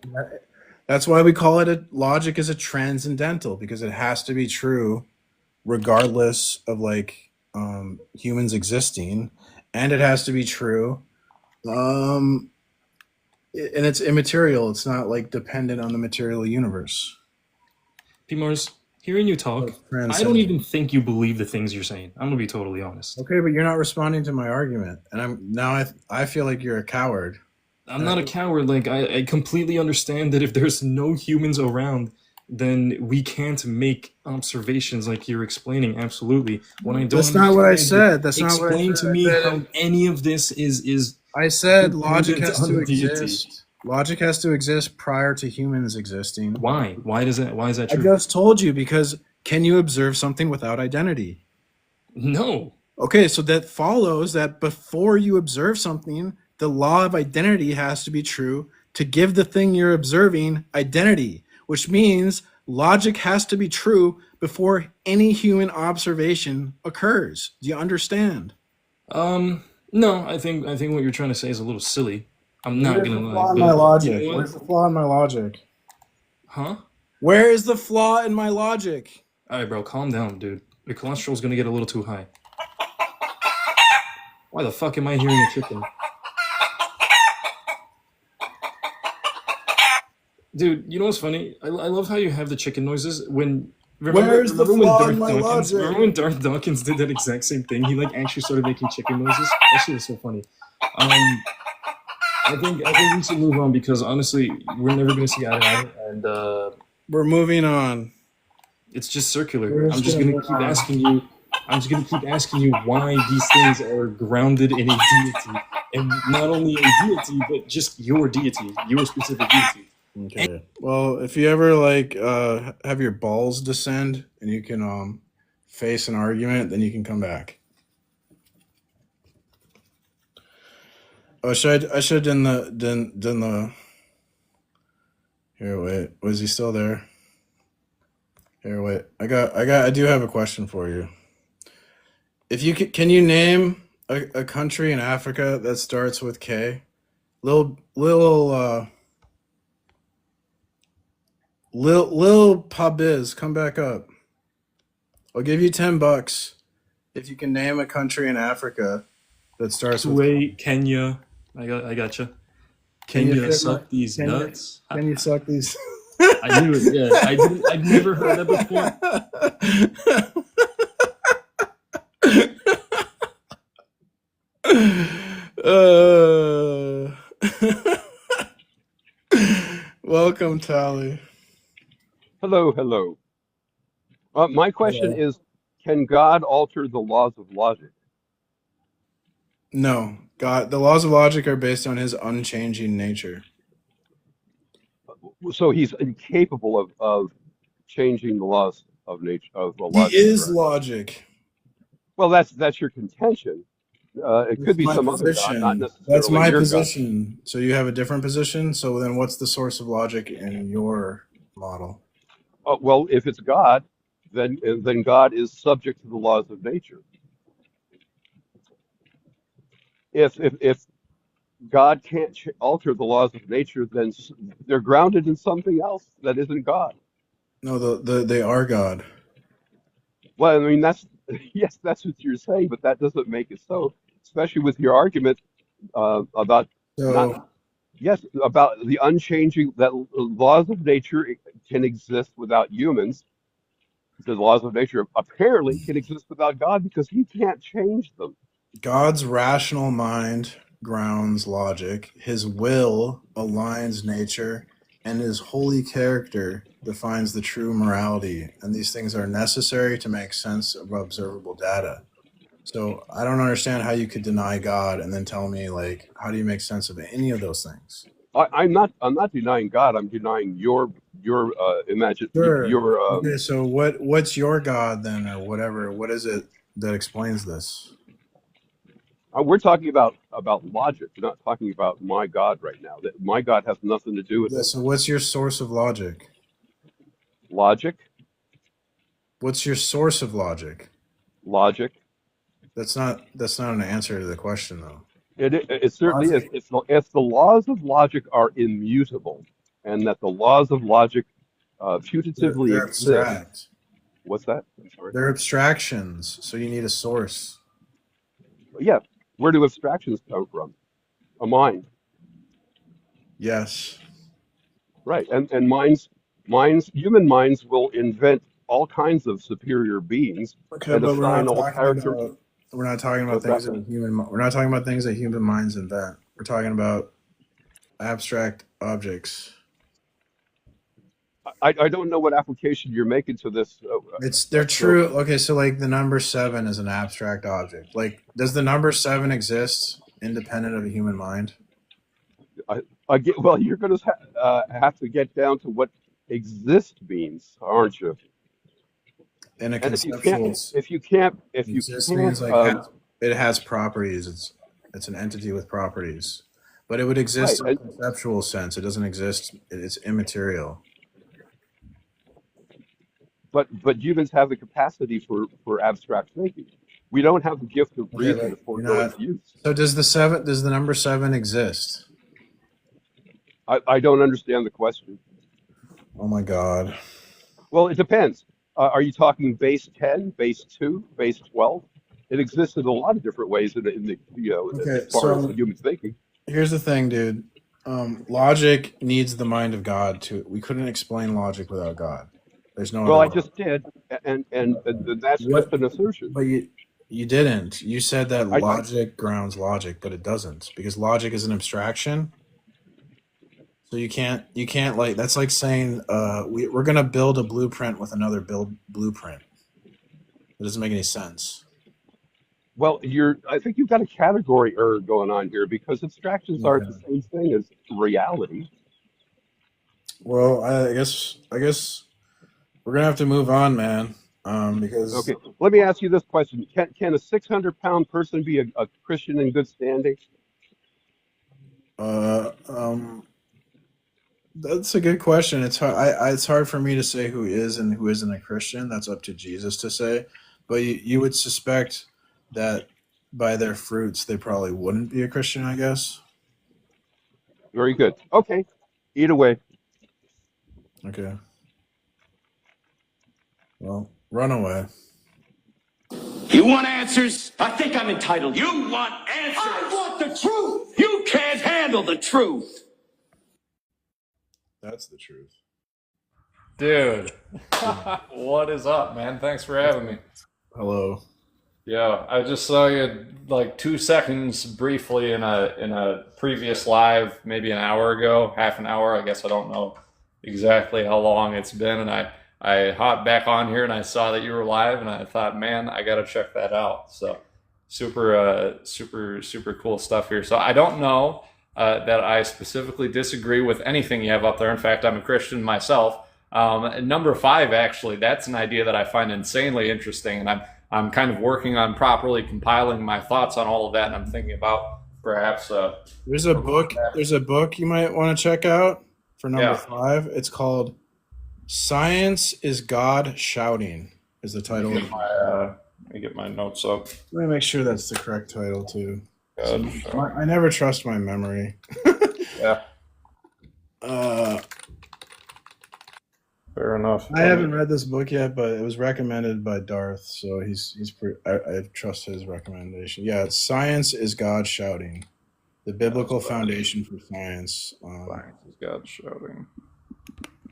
That's why we call it logic is a transcendental, because it has to be true regardless of like humans existing, and it has to be true and it's immaterial. It's not like dependent on the material universe. P-Mars, hearing you talk, I don't even think you believe the things you're saying. I'm gonna be totally honest. Okay, but you're not responding to my argument, and I feel like you're a coward. I'm not a coward. Like, I completely understand that if there's no humans around, then we can't make observations like you're explaining. Absolutely. When I don't That's not what I understand said. That's not what I explain said. to me I said- how any of this is. I said logic dependent has to on deity. exist. Logic has to exist prior to humans existing. Why? Why is that I true? just told you, because can you observe something without identity? No. Okay, so that follows that before you observe something, the law of identity has to be true to give the thing you're observing identity, which means logic has to be true before any human observation occurs. Do you understand? No, I think what you're trying to say is a little silly. I'm not Where's gonna the lie. flaw in but my logic? you know what? Where's the flaw in my logic? Huh? Where is the flaw in my logic? All right, bro, calm down, dude. Your cholesterol's gonna get a little too high. Why the fuck am I hearing a chicken? Dude, you know what's funny? I love how you have the chicken noises when. Where's the flaw in my logic? Remember when Darth Dawkins did that exact same thing? He like actually started making chicken noises. That shit was so funny. I think we should move on because honestly, we're never gonna see eye to eye, and We're moving on. it's just circular. We're I'm just gonna gonna move keep on. asking you. I'm just gonna keep asking you why these things are grounded in a deity, and not only a deity, but just your deity, your specific deity. Okay. Well, if you ever like have your balls descend and you can face an argument, then you can come back. Oh, I should have done the. Here, wait. Was he still there? Here, wait. I do have a question for you. If you can you name a country in Africa that starts with K? Lil Pabiz, come back up. I'll give you $10 if you can name a country in Africa that starts with. Kuwait, Kenya. I gotcha. Can you Kenya fit suck my- these can you- nuts. Can you suck these? I knew it. Yeah, I've never heard that before. Welcome, Tally. Hello, hello. My question is, can God alter the laws of logic? No, God. The laws of logic are based on His unchanging nature. So he's incapable of changing the laws of nature of the logic. He is correct? logic. Well, that's your contention. It could be My some other God, position. not necessarily That's my your God. position. So you have a different position. So then, what's the source of logic in your model. Well, if it's God, then God is subject to the laws of nature. If God can't alter the laws of nature, then they're grounded in something else that isn't God. No, they are God. Well, I mean, that's yes, that's what you're saying, but that doesn't make it so. Especially with your argument about So not yes about the unchanging that laws of nature can exist without humans. The laws of nature apparently can exist without God because He can't change them. God's rational mind grounds logic, his will aligns nature, and his holy character defines the true morality. And these things are necessary to make sense of observable data. So I don't understand how you could deny God and then tell me, like, how do you make sense of any of those things? I'm not denying God. I'm denying your imagine Sure. your Okay, so what's your God then, or whatever? What is it that explains this? we're talking about logic. We're not talking about my God right now. That my God has nothing to do with Yeah, it. so what's your source of logic? Logic, What's your source of logic? logic. That's not an answer to the question, though. It certainly is. Logic. If the laws of logic are immutable, and that the laws of logic putatively They're exist. abstract. What's that? I'm sorry. They're abstractions, so you need a source. Yeah. Where do abstractions come from? A mind. Yes. Right. And human minds will invent all kinds of superior beings Okay, and but assign all character. we're not talking about What's that? we're not talking about things that human minds invent. We're talking about abstract objects. I don't know what application you're making to this. They're true. Okay, so like the number 7 is an abstract object. Like, does the number 7 exist independent of a human mind? Well, you're going to have to get down to what exist means, aren't you? In a And if conceptual, you can't, exist means like it has properties. It's an entity with properties, but it would exist right, in a conceptual sense. It doesn't exist. It's immaterial. but humans have the capacity for abstract thinking. We don't have the gift of Okay, reason to but forego its use. So does the number 7 exist? I don't understand the question. Oh my God. Well, it depends. Are you talking base 10, base 2, base 12? It exists in a lot of different ways in the Okay, as far as so human thinking. here's the thing, dude. Logic needs the mind of God to. We couldn't explain logic without God. There's no. Well, other I just did, and that's just an assertion. But you didn't. You said that I- logic grounds logic, but it doesn't, because logic is an abstraction. So you can't like, that's like saying we're gonna build a blueprint with another blueprint. It doesn't make any sense. Well, I think you've got a category error going on here because abstractions aren't the same thing as reality. Well, I guess we're gonna have to move on, man. Because Okay, let me ask you this question: Can a 600-pound person be a Christian in good standing? That's a good question. It's hard. It's hard for me to say who is and who isn't a Christian. That's up to Jesus to say. But you would suspect that by their fruits, they probably wouldn't be a Christian, I guess. Very good. Okay, eat away. Okay. Well, run away. You want answers? I think I'm entitled. You want answers? I want the truth. You can't handle the truth. That's the truth. Dude, what is up, man? Thanks for having me. Hello. Yeah, I just saw you like 2 seconds briefly in a previous live, maybe an hour ago, half an hour. I guess I don't know exactly how long it's been, and I hopped back on here and I saw that you were live, and I thought, man, I gotta check that out. So super cool stuff here. So I don't know that I specifically disagree with anything you have up there. In fact, I'm a Christian myself. Number 5, actually, that's an idea that I find insanely interesting, and I'm kind of working on properly compiling my thoughts on all of that, and I'm thinking about perhaps There's a book you might want to check out for number 5. It's called Science is God shouting is the title. Let me get my notes up. Let me make sure that's the correct title too. God I never trust my memory. Yeah. Fair enough. I haven't read this book yet, but it was recommended by Darth, so he's pretty. I trust his recommendation. Yeah, it's Science is God Shouting, the biblical foundation for science. Science is God Shouting.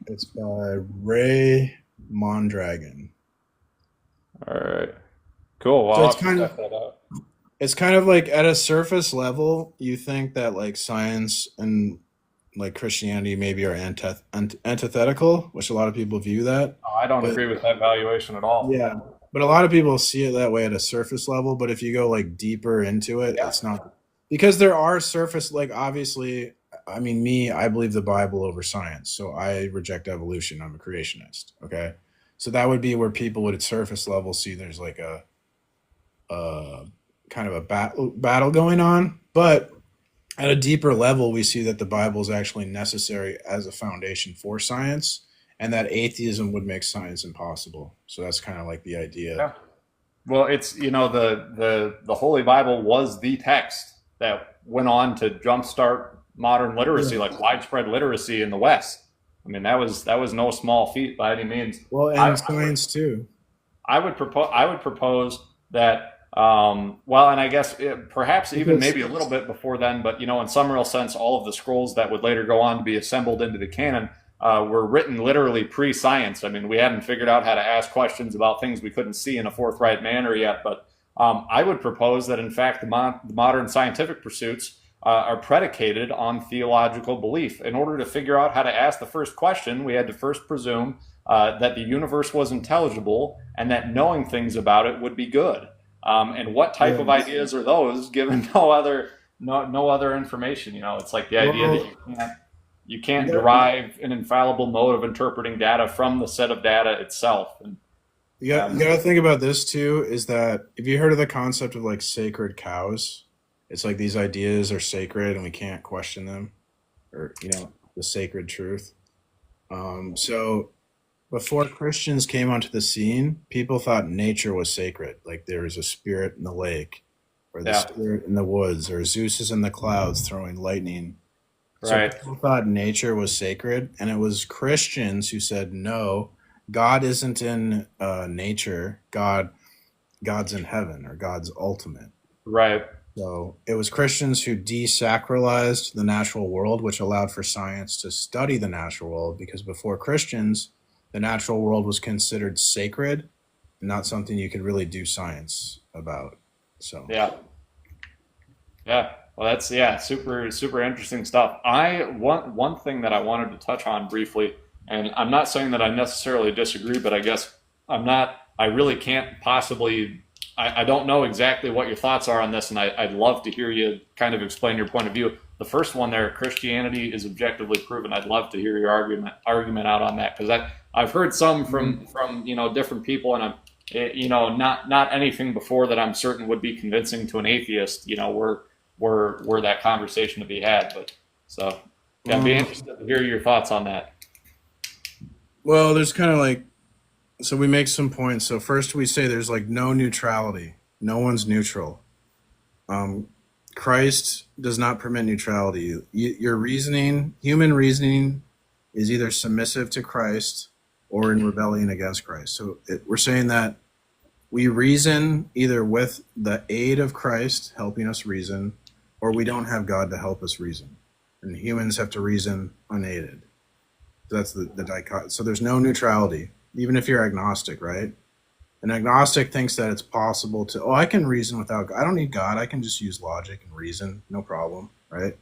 It's by Ray Mondragon. All right, cool. Well, So I'll it's have to kind of check that out. it's kind of like at a surface level, you think that like science and like Christianity maybe are antithetical, which a lot of people view that. No, I don't But agree with that valuation at all. yeah, but a lot of people see it that way at a surface level. But if you go like deeper into it, it's not, because there are surface, like obviously, I mean, I believe the Bible over science, so I reject evolution. I'm a creationist. Okay, so that would be where people would at surface level see there's like a kind of a battle going on, but at a deeper level, we see that the Bible is actually necessary as a foundation for science, and that atheism would make science impossible. So that's kind of like the idea. Yeah. Well, it's the Holy Bible was the text that went on to jumpstart modern literacy, Yeah. like widespread literacy in the West. I mean, that was no small feat by any means. Well, and science too. I would propose that. Well, and I guess perhaps even maybe a little bit before then, but in some real sense, all of the scrolls that would later go on to be assembled into the canon were written literally pre-science. I mean, we hadn't figured out how to ask questions about things we couldn't see in a forthright manner yet. But I would propose that, in fact, the modern scientific pursuits are predicated on theological belief. In order to figure out how to ask the first question, we had to first presume that the universe was intelligible and that knowing things about it would be good. And what type of ideas are those, given no other information? It's like the idea that you can't derive an infallible mode of interpreting data from the set of data itself. And You got to think about this too, is that if you heard of the concept of like sacred cows, it's like these ideas are sacred and we can't question them, or the sacred truth. So before Christians came onto the scene, people thought nature was sacred. Like there was a spirit in the lake, or the spirit in the woods, or Zeus is in the clouds throwing lightning. Right. So people thought nature was sacred, and it was Christians who said, no, God isn't in nature. God's in heaven, or God's ultimate. Right. So it was Christians who desacralized the natural world, which allowed for science to study the natural world, because before Christians, the natural world was considered sacred, not something you could really do science about. So yeah. Well, that's super super interesting stuff. One thing that I wanted to touch on briefly, and I'm not saying that I necessarily disagree, but I guess I really can't possibly. I don't know exactly what your thoughts are on this, and I'd love to hear you kind of explain your point of view. The first one there, Christianity is objectively proven. I'd love to hear your argument out on that, because I've heard some from different people, and I'm not anything before that I'm certain would be convincing to an atheist. Were that conversation to be had, but so I'd be interested to hear your thoughts on that. Well, there's kind of like, so we make some points. So first we say there's like no neutrality. No one's neutral. Christ does not permit neutrality. Your reasoning, human reasoning, is either submissive to Christ or in rebellion against Christ. So we're saying that we reason either with the aid of Christ helping us reason, or we don't have God to help us reason. And humans have to reason unaided. So that's the dichotomy. So there's no neutrality, even if you're agnostic, right? An agnostic thinks that it's possible to, I can reason without God. I don't need God. I can just use logic and reason, no problem, right?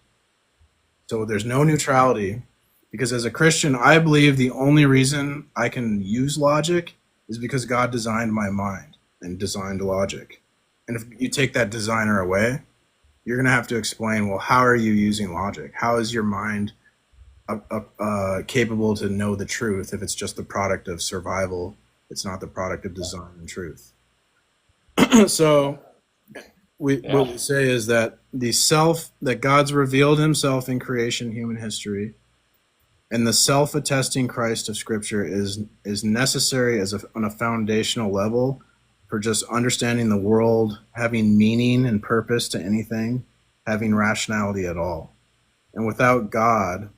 So there's no neutrality, because as a Christian, I believe the only reason I can use logic is because God designed my mind and designed logic. And if you take that designer away, you're going to have to explain, well, how are you using logic? How is your mind capable to know the truth if it's just the product of survival? It's not the product of design and truth. So what we say is that the self, that God's revealed himself in creation, human history, And the self-attesting Christ of Scripture is necessary on a foundational level for just understanding the world, having meaning and purpose to anything, having rationality at all. And without God,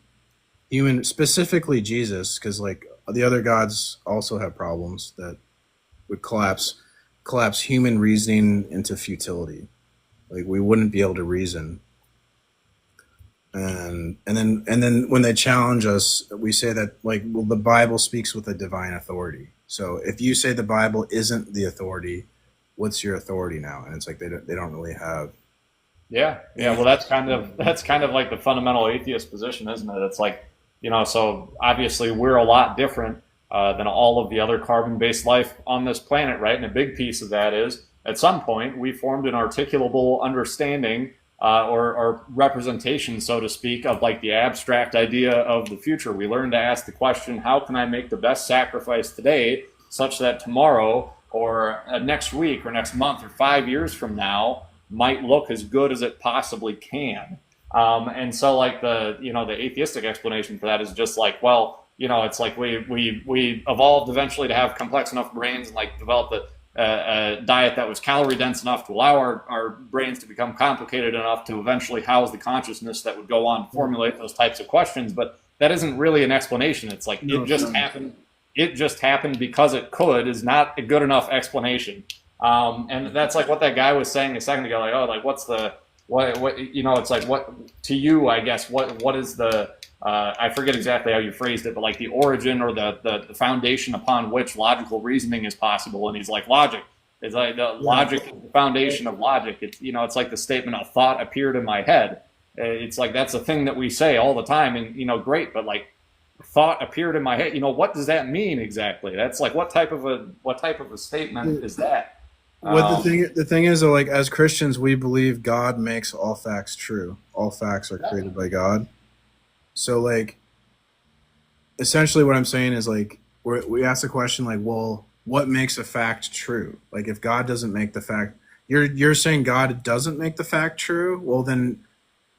specifically Jesus, because like the other gods also have problems that would collapse human reasoning into futility. Like we wouldn't be able to reason. And then when they challenge us, we say that like, well, the Bible speaks with a divine authority. So if you say the Bible isn't the authority, what's your authority now? And it's like they don't really have. Yeah. Well, that's kind of like the fundamental atheist position, isn't it? It's like, so obviously we're a lot different than all of the other carbon-based life on this planet, right? And a big piece of that is at some point we formed an articulable understanding or representation, so to speak, of like the abstract idea of the future. We learned to ask the question, how can I make the best sacrifice today such that tomorrow or next week or next month or 5 years from now might look as good as it possibly can. And so like the atheistic explanation for that is just like, well, it's like we evolved eventually to have complex enough brains and like develop a diet that was calorie dense enough to allow our brains to become complicated enough to eventually house the consciousness that would go on to formulate those types of questions. But that isn't really an explanation. It's like it just happened. It just happened because it could is not a good enough explanation. And that's like what that guy was saying a second ago. Like, oh, like what's the what it's like what to you, I guess, what is the I forget exactly how you phrased it, but like the origin or the foundation upon which logical reasoning is possible. And he's like, logic. It's like the logic is the foundation of logic. It's it's like the statement, a thought appeared in my head. It's like that's a thing that we say all the time, and great, but like thought appeared in my head. What does that mean exactly? That's like what type of a statement is that? Well, the thing is, like as Christians, we believe God makes all facts true. All facts are created by God. So like, essentially, what I'm saying is like we ask the question like, well, what makes a fact true? Like if God doesn't make the fact, you're saying God doesn't make the fact true. Well, then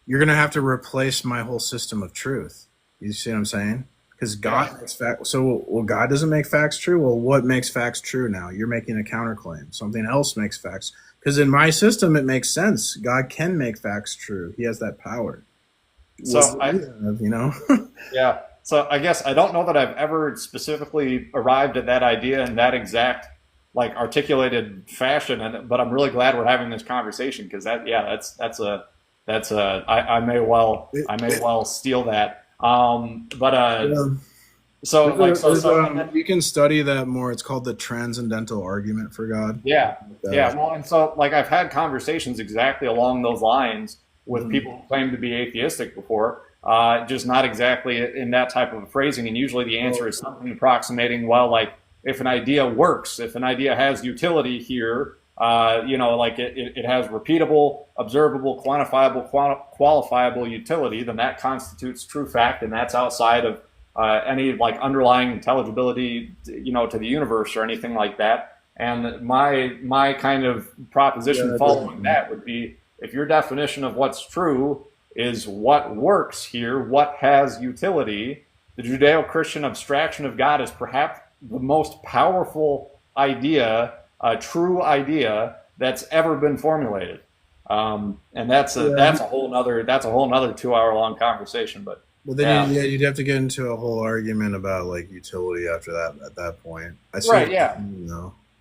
you're gonna have to replace my whole system of truth. You see what I'm saying? Because God makes facts. So, well, God doesn't make facts true. Well, what makes facts true now? You're making a counterclaim. Something else makes facts. Because in my system, it makes sense. God can make facts true. He has that power. So Yeah. So I guess I don't know that I've ever specifically arrived at that idea in that exact like articulated fashion, but I'm really glad we're having this conversation because I may well steal that. You can study that more. It's called the transcendental argument for God. Yeah. Well, and so like I've had conversations exactly along those lines with people who claim to be atheistic before, just not exactly in that type of phrasing. And usually the answer is something approximating, well, like if an idea works, if an idea has utility here, like it has repeatable, observable, quantifiable, qualifiable utility, then that constitutes true fact, and that's outside of any like underlying intelligibility, to the universe or anything like that. And my kind of proposition following that would be, if your definition of what's true is what works here, what has utility, the Judeo-Christian abstraction of God is perhaps the most powerful idea, a true idea that's ever been formulated. And that's a whole nother 2-hour long conversation. But then you'd have to get into a whole argument about like utility after that at that point.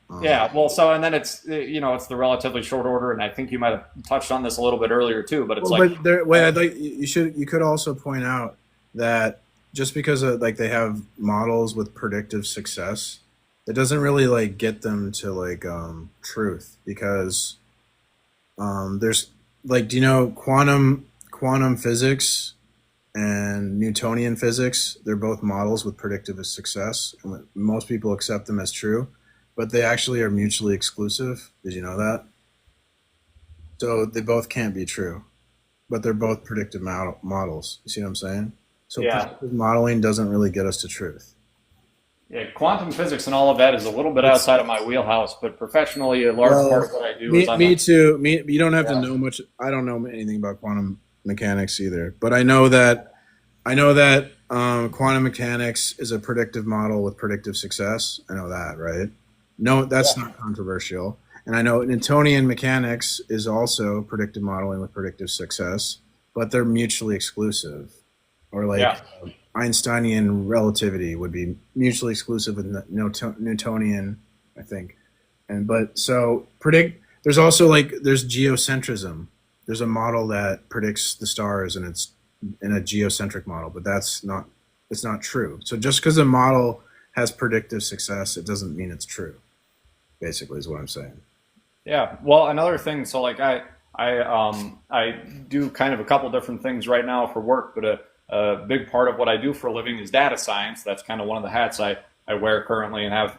Well, so and then it's it's the relatively short order, and I think you might have touched on this a little bit earlier too. But it's you could also point out that just because like they have models with predictive success, it doesn't really like get them to like truth, because there's like, do you know quantum physics and Newtonian physics? They're both models with predictive success, and most people accept them as true, but they actually are mutually exclusive. Did you know that? So they both can't be true, but they're both predictive models. You see what I'm saying? So predictive modeling doesn't really get us to truth. Yeah, quantum physics and all of that is a little bit outside of my wheelhouse, but professionally, a large part of what I do is me too. You don't have to know much. I don't know anything about quantum mechanics either, but I know that quantum mechanics is a predictive model with predictive success. I know that, right? No, that's not controversial. And I know Newtonian mechanics is also predictive modeling with predictive success, but they're mutually exclusive. Or like Einsteinian relativity would be mutually exclusive with Newtonian, I think. There's also there's geocentrism. There's a model that predicts the stars, and it's in a geocentric model, but it's not true. So just because a model has predictive success, it doesn't mean it's true, basically, is what I'm saying. Yeah. Well, another thing, so like I do kind of a couple different things right now for work, but a big part of what I do for a living is data science. That's kind of one of the hats I wear currently and have,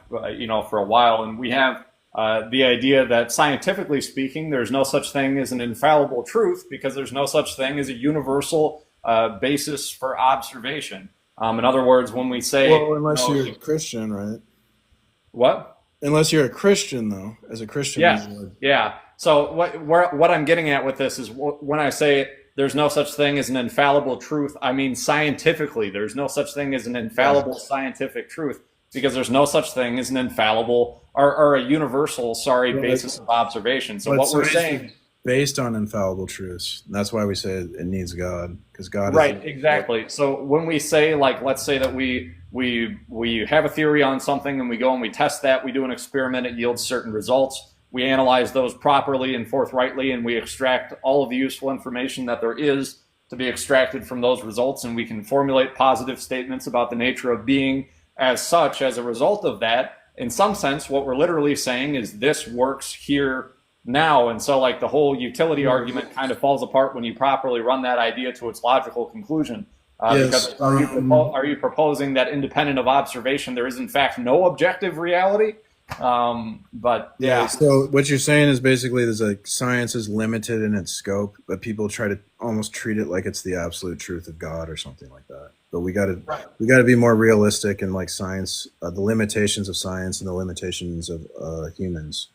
for a while. And we have the idea that scientifically speaking, there's no such thing as an infallible truth because there's no such thing as a universal basis for observation. In other words, when we say... Well, unless you're a Christian, right? What? Unless you're a Christian, though. As a Christian. Yeah. So what I'm getting at with this is when I say there's no such thing as an infallible truth, I mean scientifically. There's no such thing as an infallible scientific truth because there's no such thing as an infallible or a universal, basis of observation. So what we're saying... Based on infallible truths. That's why we say it needs God, because God right, exactly. So when we say, let's say that we have a theory on something and we go and we test that, we do an experiment, it yields certain results, we analyze those properly and forthrightly, and we extract all of the useful information that there is to be extracted from those results, and we can formulate positive statements about the nature of being as such as a result of that. In some sense, what we're literally saying is this works here now. And so the whole utility argument kind of falls apart when you properly run that idea to its logical conclusion. Because are you proposing that independent of observation, there is in fact no objective reality? So what you're saying is basically there's science is limited in its scope, but people try to almost treat it like it's the absolute truth of God or something like that. But we got to be more realistic in science, the limitations of science and the limitations of humans.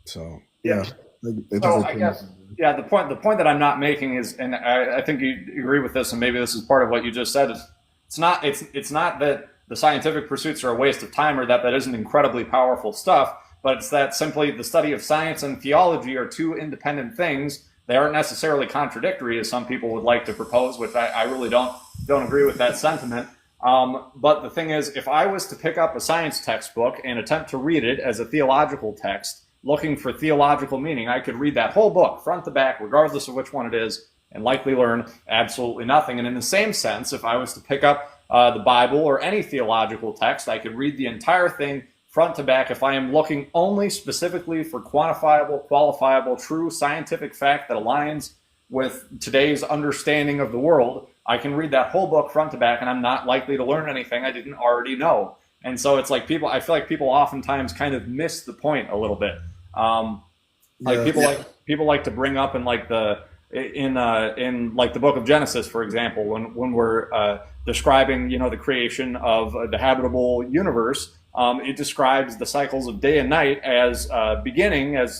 So I guess the point that I'm not making is, and I think you agree with this, and maybe this is part of what you just said, is it's not that the scientific pursuits are a waste of time or that isn't incredibly powerful stuff, but it's that simply the study of science and theology are two independent things. They aren't necessarily contradictory, as some people would like to propose, which I really don't agree with that sentiment. But the thing is, if I was to pick up a science textbook and attempt to read it as a theological text, looking for theological meaning, I could read that whole book, front to back, regardless of which one it is, and likely learn absolutely nothing. And in the same sense, if I was to pick up the Bible or any theological text, I could read the entire thing front to back. If I am looking only specifically for quantifiable, qualifiable, true scientific fact that aligns with today's understanding of the world, I can read that whole book front to back, and I'm not likely to learn anything I didn't already know. And so it's I feel like people oftentimes kind of miss the point a little bit. People like to bring up in the book of Genesis, for example, when we're describing the creation of the habitable universe, it describes the cycles of day and night as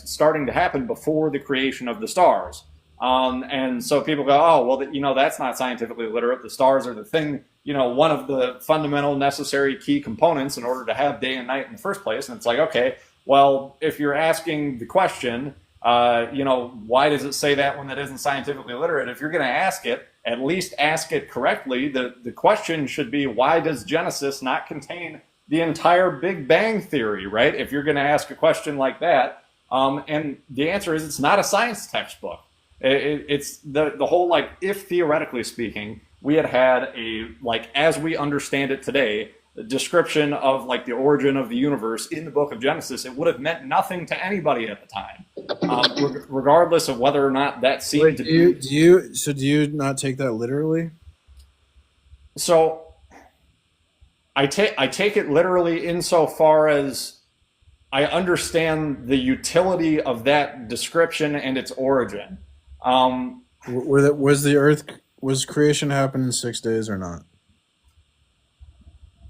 starting to happen before the creation of the stars. And so people go, oh, well, that's not scientifically literate. The stars are the thing, one of the fundamental necessary key components in order to have day and night in the first place. And it's okay, well, if you're asking the question, why does it say that when that isn't scientifically literate? If you're going to ask it, at least ask it correctly. The question should be, why does Genesis not contain the entire Big Bang theory, right? If you're going to ask a question like that, and the answer is it's not a science textbook. It's the whole, if theoretically speaking, we had a, as we understand it today, the description of the origin of the universe in the book of Genesis, it would have meant nothing to anybody at the time, regardless of whether or not that seemed to be. Do you not take that literally? So I take it literally insofar as I understand the utility of that description and its origin. Was creation happen in 6 days or not?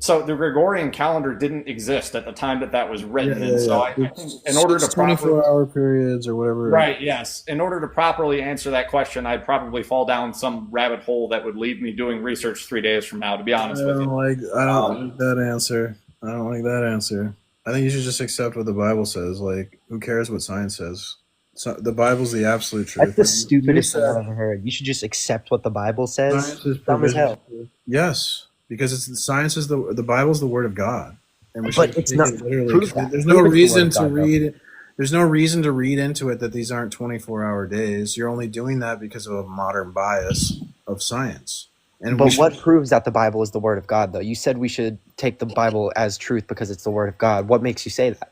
So the Gregorian calendar didn't exist at the time that was written, Yeah, and yeah, so yeah. I think in order to 24-hour periods or whatever. right, yes, in order to properly answer that question, I'd probably fall down some rabbit hole that would leave me doing research 3 days from now. To be honest with you, I don't like that answer. I don't like that answer. I think you should just accept what the Bible says. Like, who cares what science says? So the Bible's the absolute truth. That's the stupidest thing I've ever heard. You should just accept what the Bible says. Science is Dumb as hell. Yes, because science is the Bible's the word of God, and we But should it's take not. it literally. Prove that. There's no Prove it's the reason word of to God, though. read. There's no reason to read into it that these aren't 24-hour days. You're only doing that because of a modern bias of science. And we But should, what proves that the Bible is the word of God, though? You said we should take the Bible as truth because it's the word of God. What makes you say that?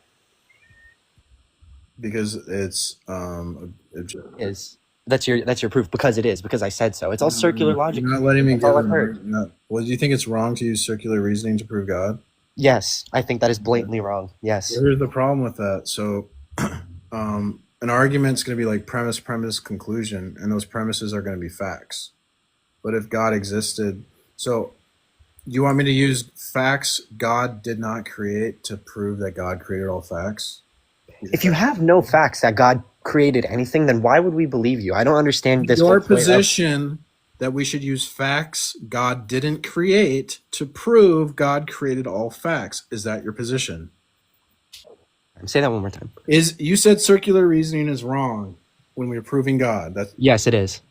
because it's That's your proof because it is, because I said so. It's all circular logic. You're not letting me That's get all I've it. heard. Well, do you think it's wrong to use circular reasoning to prove God? Yes, I think that is blatantly wrong. Yes. Here's the problem with that. So, an argument's going to be like premise, conclusion, and those premises are going to be facts. But if God existed, so you want me to use facts God did not create to prove that God created all facts? If you have no facts that God created anything, then why would we believe you? I don't understand this. Your whole point of- position that we should use facts God didn't create to prove God created all facts. Is that your position? Say that one more time. You said circular reasoning is wrong when we're proving God. Yes, it is.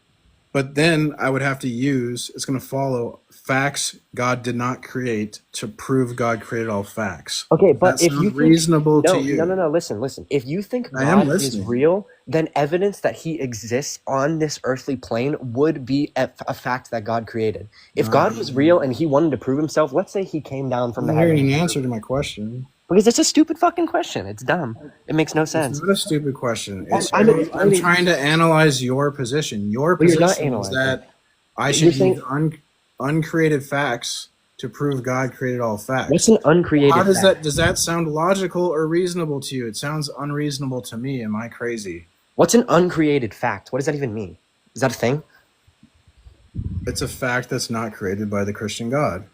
But then I would have to use, it's going to follow facts God did not create to prove God created all facts. Okay, but That if sound you think, reasonable no, to you? no, listen. If you think I am God is listening. real, then evidence that he exists on this earthly plane would be a fact that God created. If God was real and he wanted to prove himself, let's say he came down from I'm the hearing heavens. an answer to my question. Because it's a stupid fucking question. It's dumb. It makes no sense. It's not a stupid question. I'm trying to analyze your position. Your But you're not position is analyzing. that I You're should saying- use uncreated facts to prove God created all facts. What's an uncreated How does fact? does that sound logical or reasonable to you? It sounds unreasonable to me. Am I crazy? What's an uncreated fact? What does that even mean? Is that a thing? It's a fact that's not created by the Christian God.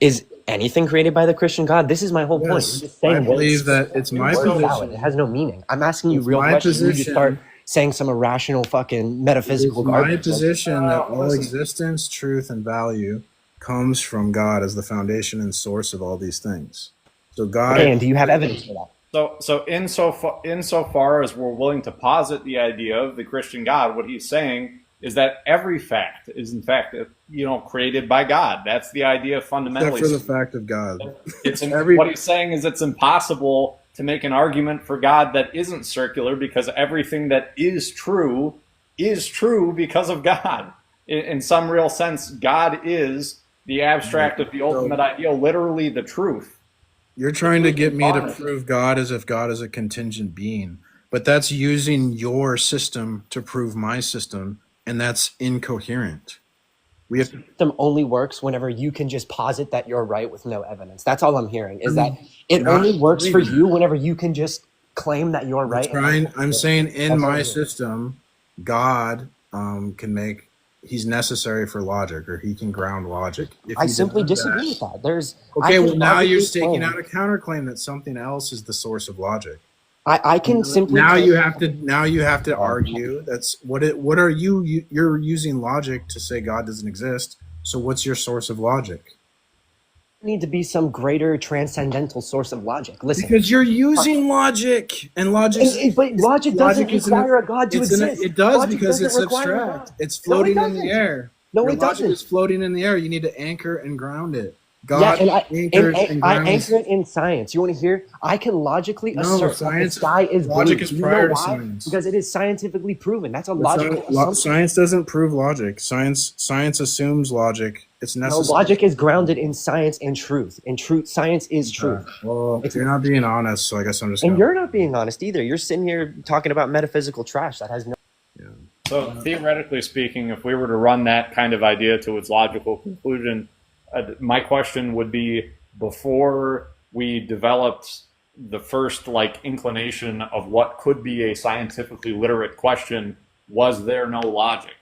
Is anything created by the Christian God? This is my whole point. Yes, You're just saying I words. believe that it's my Words position. salad. It has no meaning. I'm asking you It's real my questions. You just position- start saying some irrational fucking metaphysical It's my garbage. position that all listen. existence, truth, and value comes from God as the foundation and source of all these things. So God. Okay, and do you have evidence for that? So insofar as we're willing to posit the idea of the Christian God, what he's saying is that every fact is in fact, created by God. That's the idea fundamentally. Except for the fact of God. What he's saying is it's impossible to make an argument for God that isn't circular because everything that is true because of God. In some real sense, God is the abstract of the ultimate ideal, literally the truth. You're trying to get me to prove God as if God is a contingent being, but that's using your system to prove my system, and that's incoherent. We have to, System only works whenever you can just posit that you're right with no evidence. That's all I'm hearing. Is that it not only works for doing you whenever you can just claim that you're right. I'm saying in That's my all I'm system, God can make. He's necessary for logic, or he can ground logic. If I he simply denies disagree with that. Okay, I well can now you're logically taking claim- out a counterclaim that something else is the source of logic. I can simply Now claim- you have to argue that's what are you're using logic to say God doesn't exist. So what's your source of logic? need to be some greater transcendental source of logic. Listen, Because you're using logic, and logic. but logic doesn't require a God to exist. It does Logic because doesn't it's require a abstract. God. It's No, it floating in the doesn't. air. No, Your it logic doesn't. is floating in the air. You need to anchor and ground it. Yeah, God and I anchors and I grounds. anchor it in science. You want to hear? I can logically No, assert that science- the sky is logic blue. is You know prior to why? science. Because it is scientifically proven. That's a It's logical not- assumption. Science doesn't prove logic. Science assumes logic. It's No, necessary. logic is grounded in science and truth. And truth, science is truth. Well, you're not being honest, so I guess I'm just. And Gonna, you're not being honest either. You're sitting here talking about metaphysical trash that has no. So theoretically speaking, if we were to run that kind of idea to its logical conclusion, my question would be: before we developed the first inclination of what could be a scientifically literate question, was there no logic?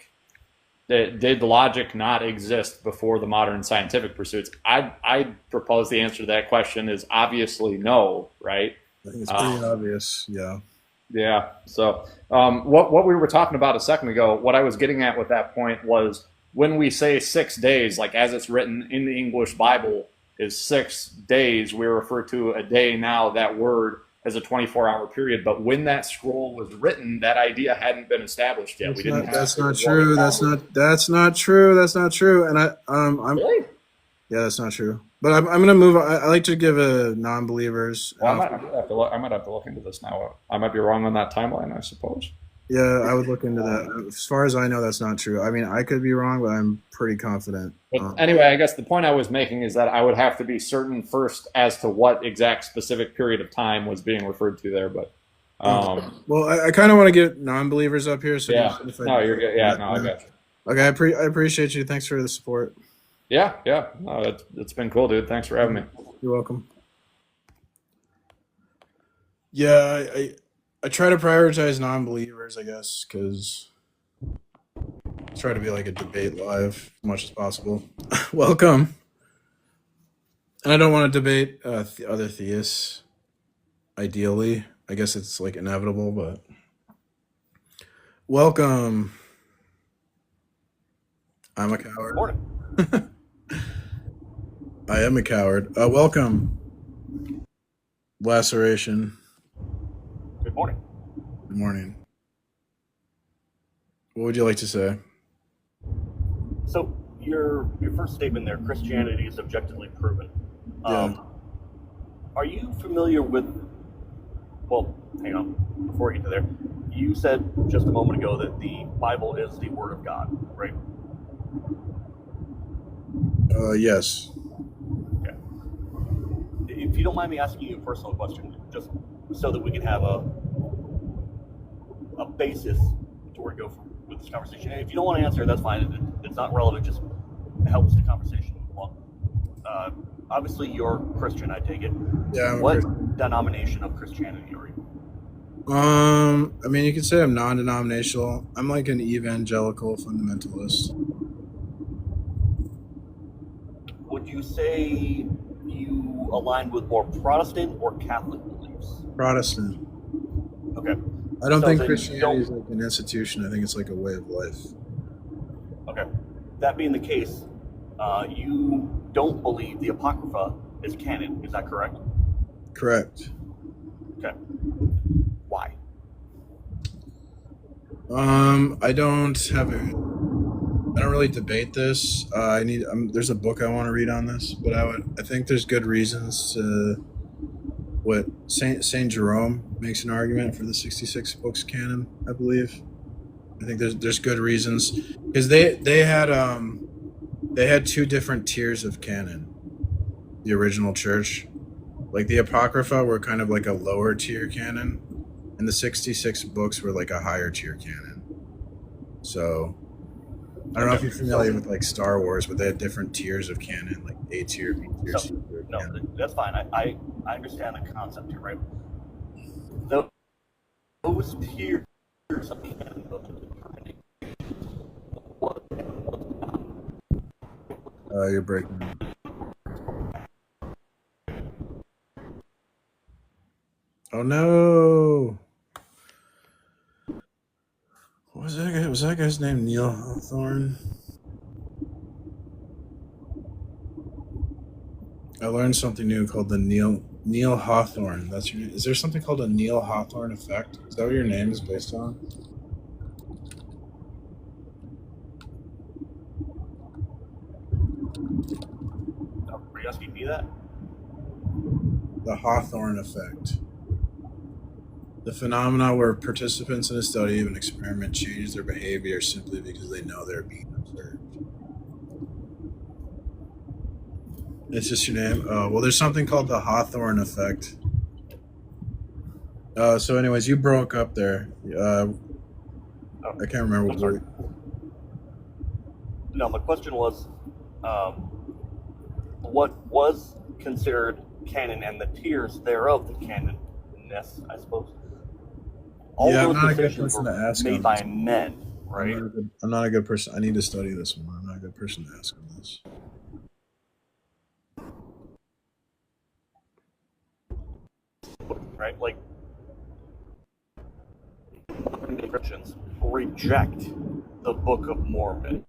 did logic not exist before the modern scientific pursuits? I propose the answer to that question is obviously no, right? I think it's pretty obvious. Yeah. Yeah. So what we were talking about a second ago, what I was getting at with that point was when we say 6 days, like as it's written in the English Bible is 6 days, we refer to a day now, that word, as a 24-hour period. But when that scroll was written, that idea hadn't been established yet. That's not true. That's not true. And I'm really? Yeah, that's not true. But I'm gonna move. I like to give non-believers. Well, I might have to look into this now. I might be wrong on that timeline, I suppose. Yeah, I would look into that. As far as I know, that's not true. I mean, I could be wrong, but I'm pretty confident. But anyway, I guess the point I was making is that I would have to be certain first as to what exact specific period of time was being referred to there. But well, I kind of want to get non-believers up here. So yeah, no, you're good. Yeah, no, I got you. Okay, I appreciate you. Thanks for the support. Yeah. No, it's been cool, dude. Thanks for having me. You're welcome. Yeah, I try to prioritize non-believers, I guess, because I try to be like a debate live as much as possible. Welcome. And I don't want to debate other theists, ideally. I guess it's like inevitable, but welcome. I'm a coward. Morning. I am a coward. Welcome. Laceration. Good morning. Good morning. What would you like to say? So your first statement there, Christianity is objectively proven. Yeah. Are you familiar with? Well, hang on. Before we get to there, you said just a moment ago that the Bible is the Word of God, right? Yes. Okay. If you don't mind me asking you a personal question, just so that we can have a basis to where to go with this conversation. And if you don't want to answer, that's fine. It's not relevant. Just helps the conversation along. Obviously, you're Christian. I take it. Yeah. What denomination of Christianity are you? I mean, you could say I'm non-denominational. I'm like an evangelical fundamentalist. Would you say you align with more Protestant or Catholic beliefs? Protestant. Okay. I don't So think then Christianity is like an institution. I think it's like a way of life. Okay. That being the case, you don't believe the Apocrypha is canon. Is that correct? Correct. Okay. Why? I don't really debate this. There's a book I want to read on this, but I think there's good reasons to what Saint Jerome makes an argument for the 66 books canon, I believe. I think there's good reasons because they had two different tiers of canon. The original church, like the Apocrypha, were kind of like a lower tier canon, and the 66 books were like a higher tier canon. So I don't know if you're familiar with like Star Wars, but they had different tiers of canon, like A tier, B tier, C tier. No, that's fine. I understand the concept here, right? Those tiers of canon go to determining what and what's not. You're breaking. Oh no! What was that guy? Was that guy's name Neil Hawthorne? I learned something new called the Neil Hawthorne. That's your. Is there something called a Neil Hawthorne effect? Is that what your name is based on? Are you asking me that? The Hawthorne effect. The phenomena where participants in a study of an experiment change their behavior simply because they know they're being observed. It's just your name? Oh, well, there's something called the Hawthorne effect. So anyways, you broke up there. I can't remember what. No, my question was, what was considered canon and the tiers thereof, the canonness, I suppose. All Yeah, I'm those not a good decisions person were to ask made on by this. men, right? I'm not a good person. I need to study this more. I'm not a good person to ask him this. Right? Like, Christians reject the Book of Mormon.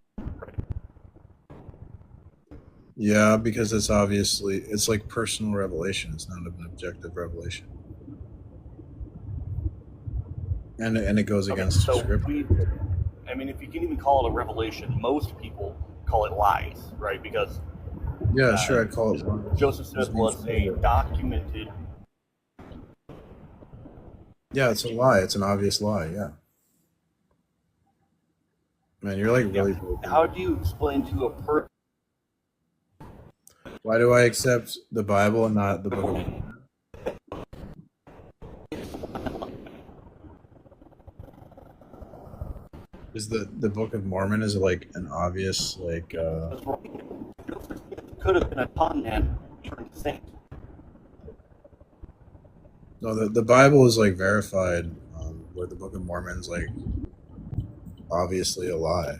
Yeah, because it's like personal revelation. It's not an objective revelation, and it goes against scripture. I mean, if you can even call it a revelation, most people call it lies, right? Because Yeah, sure, I'd call it one. Joseph Smith was a documented. Yeah, it's a lie. It's an obvious lie. Yeah. Man, you're like really. How do you explain to a person? Why do I accept the Bible and not the Book of Mormon? Is the Book of Mormon is like an obvious like? Could have been a con man turned saint. No, the Bible is like verified, where the Book of Mormon's like obviously a lie.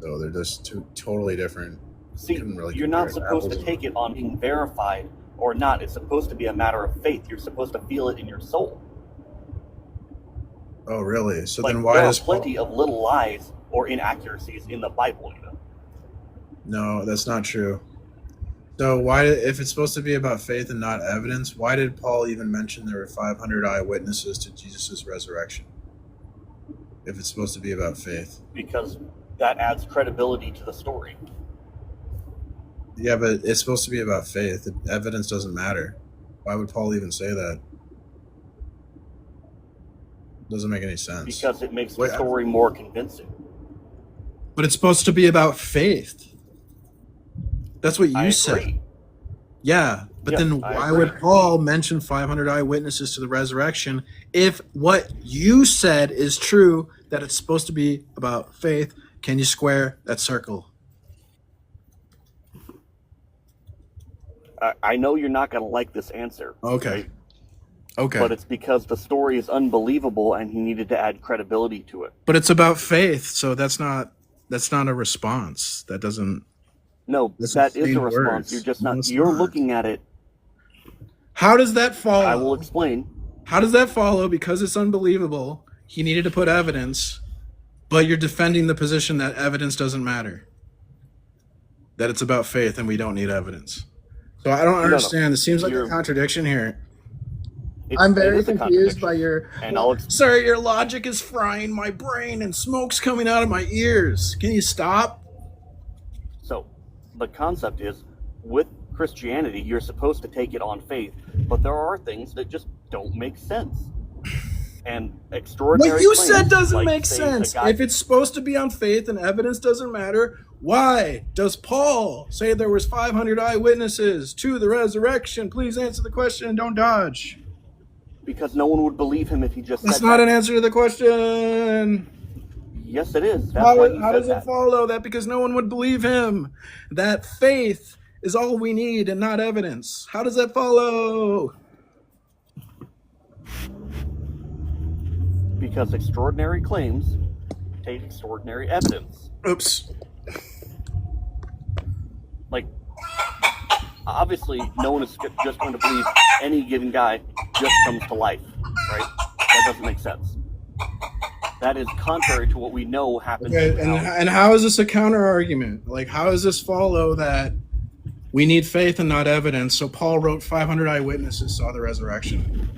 So they're just two totally different. See, Really you're not compare supposed to apples take it on being verified or not. It's supposed to be a matter of faith. You're supposed to feel it in your soul. Oh, really? So Like, then why there does are plenty of little lies or inaccuracies in the Bible, you know? No, that's not true. So why, if it's supposed to be about faith and not evidence, why did Paul even mention there were 500 eyewitnesses to Jesus' resurrection? If it's supposed to be about faith. Because that adds credibility to the story. Yeah, but it's supposed to be about faith. The evidence doesn't matter. Why would Paul even say that? Doesn't make any sense. Because it makes the story more convincing. But it's supposed to be about faith. That's what you said. Yeah, but then why would Paul mention 500 eyewitnesses to the resurrection if what you said is true, that it's supposed to be about faith? Can you square that circle? I know you're not going to like this answer. Okay. Right? Okay. But it's because the story is unbelievable and he needed to add credibility to it. But it's about faith, so that's not a response. That doesn't. No, that's that is insane a response. words. You're just No, not. it's You're not. looking at it. How does that follow? I will explain. How does that follow? Because it's unbelievable. He needed to put evidence, but you're defending the position that evidence doesn't matter. That it's about faith and we don't need evidence. So I don't understand. It seems like a contradiction here. I'm very confused by your. And Sir, your logic is frying my brain and smoke's coming out of my ears. Can you stop? So, the concept is, with Christianity, you're supposed to take it on faith, but there are things that just don't make sense. And extraordinary. What you claims, said doesn't like make saying the sense. guy- If it's supposed to be on faith and evidence doesn't matter, why does Paul say there was 500 eyewitnesses to the resurrection? Please answer the question and don't dodge. Because no one would believe him if he just That's said not that. an answer to the question. Yes, it is. That's why he How said does that. it follow that because no one would believe him? That faith is all we need and not evidence. How does that follow? Because extraordinary claims take extraordinary evidence. Oops. Like, obviously, no one is just going to believe any given guy just comes to life, right? That doesn't make sense. That is contrary to what we know happens. Okay, and how is this a counter argument? Like, how does this follow that we need faith and not evidence? So Paul wrote 500 eyewitnesses saw the resurrection.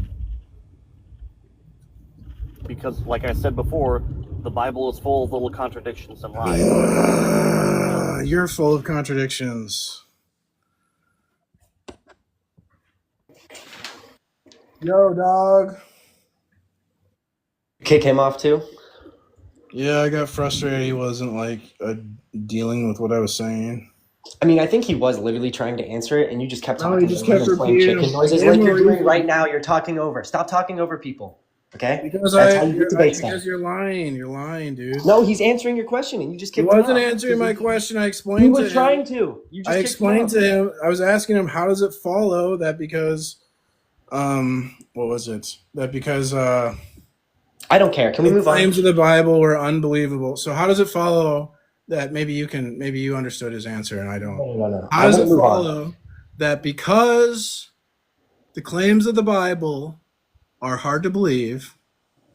Because, like I said before, the Bible is full of little contradictions and lies. You're full of contradictions. Yo, dog. Kick him off too? Yeah, I got frustrated. He wasn't like dealing with what I was saying. I mean, I think he was literally trying to answer it, and you just kept No, talking. he just over kept him, playing repeating chicken noises way like more you're doing reason. right now. You're talking over. Stop talking over people. Okay? Because That's how you get debates done. because you're lying. You're lying, dude. No, he's answering your question, and you just He kept. wasn't answering my question. I explained He to was him. trying to. You just I kicked him explained off. to him. I was asking him, how does it follow that because What was it? That because I don't care. Can we the move on? claims of the Bible were unbelievable. So how does it follow that maybe you understood his answer and I don't? No. How does it follow that because the claims of the Bible are hard to believe,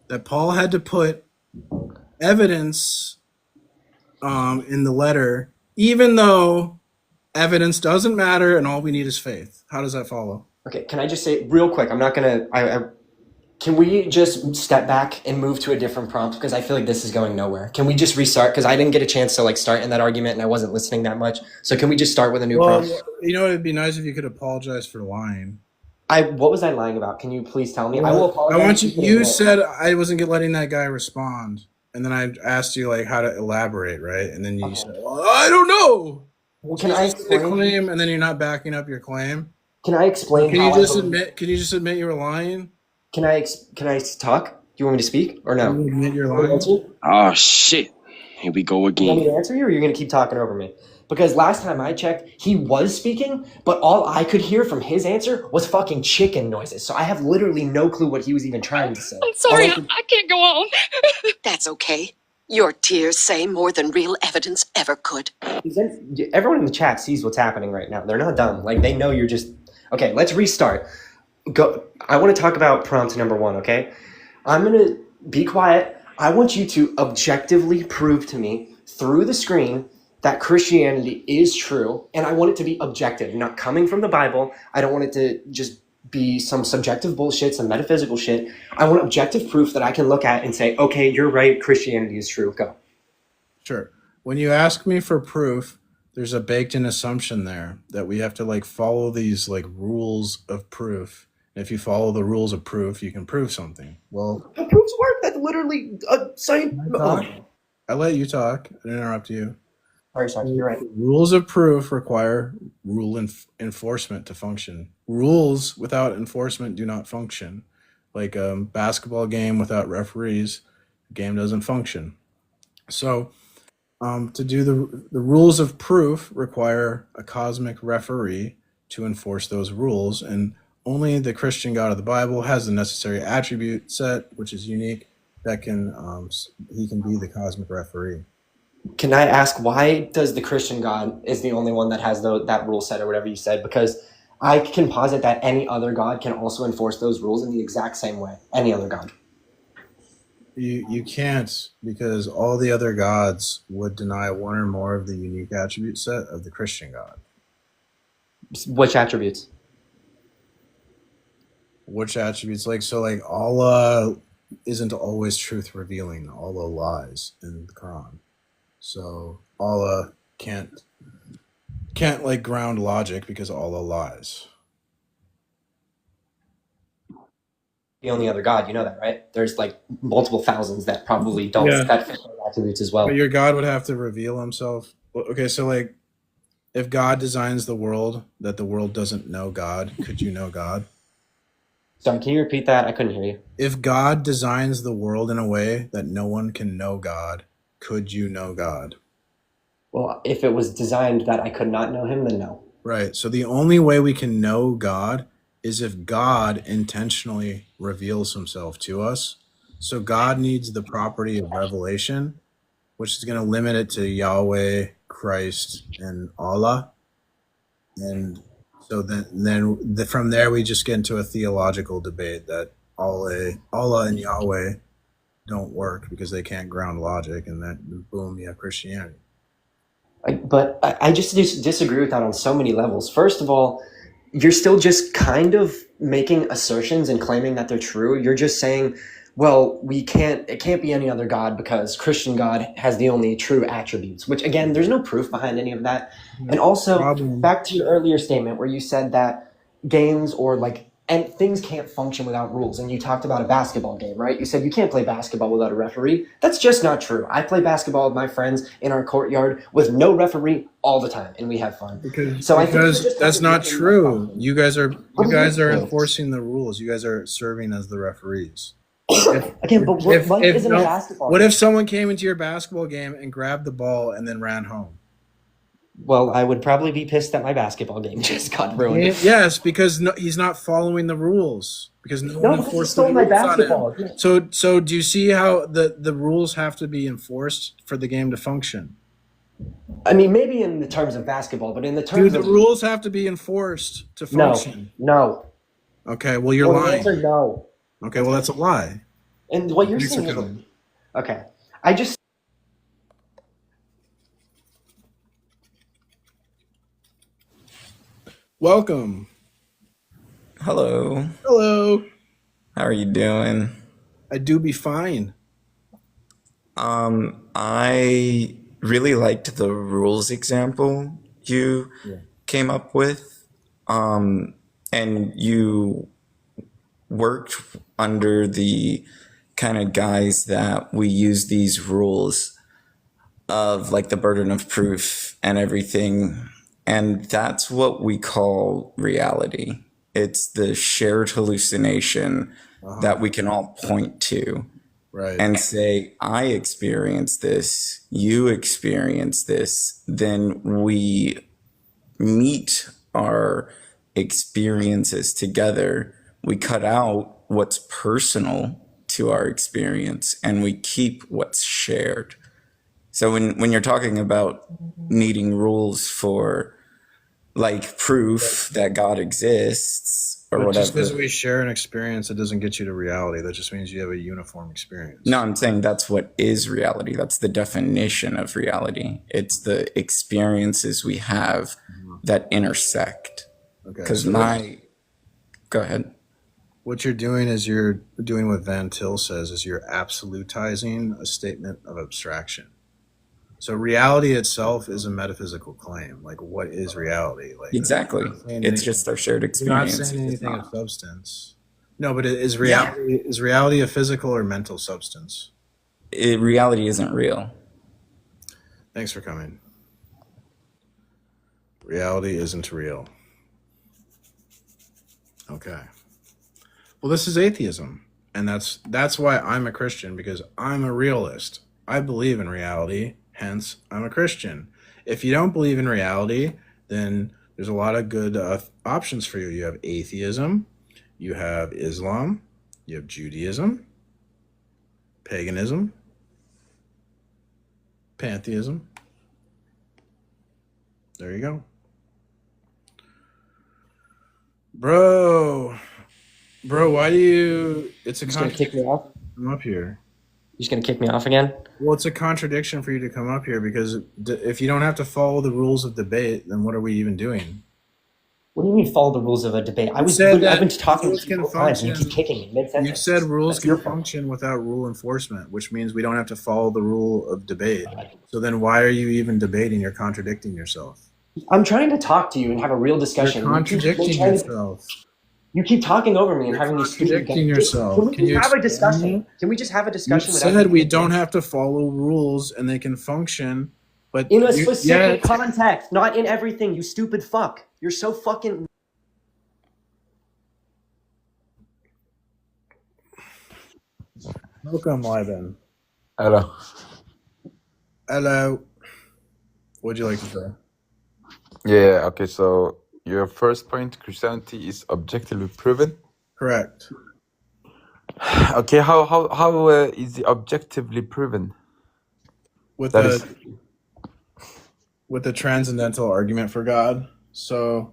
that Paul had to put evidence in the letter, even though evidence doesn't matter and all we need is faith? How does that follow? Okay, can I just say real quick? I'm not gonna. Can we just step back and move to a different prompt because I feel like this is going nowhere. Can we just restart? Because I didn't get a chance to start in that argument and I wasn't listening that much. So can we just start with a new prompt? You know, it'd be nice if you could apologize for lying. What was I lying about? Can you please tell me? I will apologize. I want you. You said I wasn't letting that guy respond, and then I asked you how to elaborate, right? And then you said, well, "I don't know." Well, can I explain? Claim, and then you're not backing up your claim. Can I explain? Can you just admit? Can you just admit you were lying? Can I talk? Do you want me to speak or no? Can you admit you're lying? Oh shit! Here we go again. You want me to answer you, or you're gonna keep talking over me? Because last time I checked, he was speaking, but all I could hear from his answer was fucking chicken noises. So I have literally no clue what he was even trying to say. I'm sorry, I can't go on. That's okay. Your tears say more than real evidence ever could. Everyone in the chat sees what's happening right now. They're not dumb. They know you're just... Okay, let's restart. Go. I want to talk about prompt number 1, okay? I'm going to be quiet. I want you to objectively prove to me through the screen that Christianity is true, and I want it to be objective, not coming from the Bible. I don't want it to just be some subjective bullshit, some metaphysical shit. I want objective proof that I can look at and say, okay, you're right, Christianity is true. Go. Sure. When you ask me for proof, there's a baked-in assumption there that we have to follow these rules of proof. And if you follow the rules of proof, you can prove something. Well, how proofs work? That's literally a science. I let you talk. I didn't interrupt you. Sorry, you're right. Rules of proof require rule enforcement to function. Rules without enforcement do not function. Like a basketball game without referees, the game doesn't function. So to do the rules of proof require a cosmic referee to enforce those rules, and only the Christian God of the Bible has the necessary attribute set, which is unique, that he can be the cosmic referee. Can I ask, why does the Christian God is the only one that has that rule set or whatever you said? Because I can posit that any other God can also enforce those rules in the exact same way. Any other God. You can't, because all the other gods would deny one or more of the unique attribute set of the Christian God. Which attributes? Which attributes? Allah isn't always truth revealing. Allah lies in the Quran. So Allah can't ground logic because Allah lies. The only other God, you know that, right? There's multiple thousands that probably don't that fit those attributes as well. But your God would have to reveal himself. Okay, so if God designs the world that the world doesn't know God, could you know God? Sorry, can you repeat that? I couldn't hear you. If God designs the world in a way that no one can know God, could you know God? Well, if it was designed that I could not know him, then no. Right. So the only way we can know God is if God intentionally reveals himself to us. So God needs the property of revelation, which is going to limit it to Yahweh, Christ, and Allah. And so then from there we just get into a theological debate that Allah and Yahweh don't work because they can't ground logic, and then boom, you have Christianity. But I just disagree with that on so many levels. First of all, you're still just kind of making assertions and claiming that they're true. You're just saying, well, it can't be any other God because Christian God has the only true attributes, which again, there's no proof behind any of that. And also, back to your earlier statement where you said that games and things can't function without rules. And you talked about a basketball game, right? You said you can't play basketball without a referee. That's just not true. I play basketball with my friends in our courtyard with no referee all the time, and we have fun. Because think that's not true. You guys are enforcing the rules. You guys are serving as the referees. Again, but what isn't a basketball? What if someone came into your basketball game and grabbed the ball and then ran home? Well, I would probably be pissed that my basketball game just got ruined. Yes, because he's not following the rules. Because no one No, because he enforced the stole my rules on basketball. him. So do you see how the rules have to be enforced for the game to function? I mean, maybe in the terms of basketball, but in the terms Dude, the of rules have to be enforced to function. no. Okay, well you're Well, the lying. answer no. Okay, well that's a lie. And what you're Thanks for saying is coming. okay. I just Welcome. Hello. Hello. How are you doing? I do be fine. I really liked the rules example you came up with. And you worked under the kind of guise that we use these rules of like the burden of proof and everything. And that's what we call reality. It's the shared hallucination that we can all point to and say, I experienced this, you experienced this. Then we meet our experiences together. We cut out what's personal to our experience and we keep what's shared. So when you're talking about needing rules for like proof that God exists or But whatever. just because we share an experience, it doesn't get you to reality. That just means you have a uniform experience. No, I'm saying that's what is reality. That's the definition of reality. It's the experiences we have that intersect. Okay. Because so go ahead. what you're doing is you're doing what Van Til says is you're absolutizing a statement of abstraction. So reality itself is a metaphysical claim. Like, what is reality? Like, Exactly. It's just our shared experience. You're not saying It's anything not. of substance. No, but is reality a physical or mental substance? Reality isn't real. Thanks for coming. Reality isn't real. Okay. Well, this is atheism, and that's why I'm a Christian, because I'm a realist. I believe in reality, hence I'm a Christian. If you don't believe in reality, then there's a lot of good options for you. You have atheism, you have Islam, you have Judaism, paganism, pantheism. There you go. Bro, why do you... It's a just gonna kick me off? Come up here. You're just gonna kick me off again? Well, it's a contradiction for you to come up here, because if you don't have to follow the rules of debate, then what are we even doing? What do you mean follow the rules of a debate? I've been talking to you the whole time, and you keep kicking me mid-sentence. You said rules can function without rule enforcement, which means we don't have to follow the rule of debate. So then why are you even debating? You're contradicting yourself. I'm trying to talk to you and have a real discussion. You're contradicting yourself. You keep talking over me and having these stupid... Contradicting yourself. Can we just have a discussion? Can we just have a discussion? You said we don't have to follow rules and they can function, but... In a specific context, not in everything, you stupid fuck. You're so fucking... Welcome, Liben. Hello. Hello. What'd you like to say? Yeah, okay, so your first point, Christianity is objectively proven? Correct. Okay, how is it objectively proven? With That the transcendental argument for God. So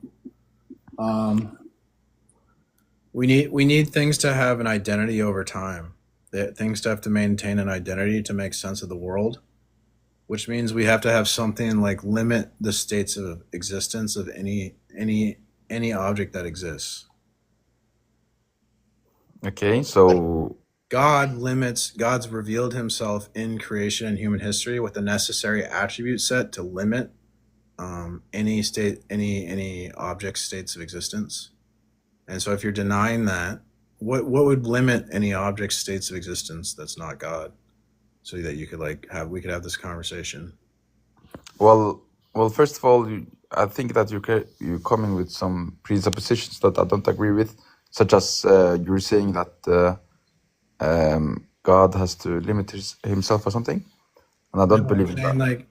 we need things to have an identity over time. Things to have to maintain an identity to make sense of the world, which means we have to have something like limit the states of existence of any object that exists. Okay, so God's revealed himself in creation and human history with the necessary attribute set to limit any object states of existence. And so if you're denying that, what would limit any object states of existence that's not God, so that you could we could have this conversation? well, first of all, I think that you're coming with some presuppositions that I don't agree with, such as you're saying that God has to limit himself or something, and I don't believe in that.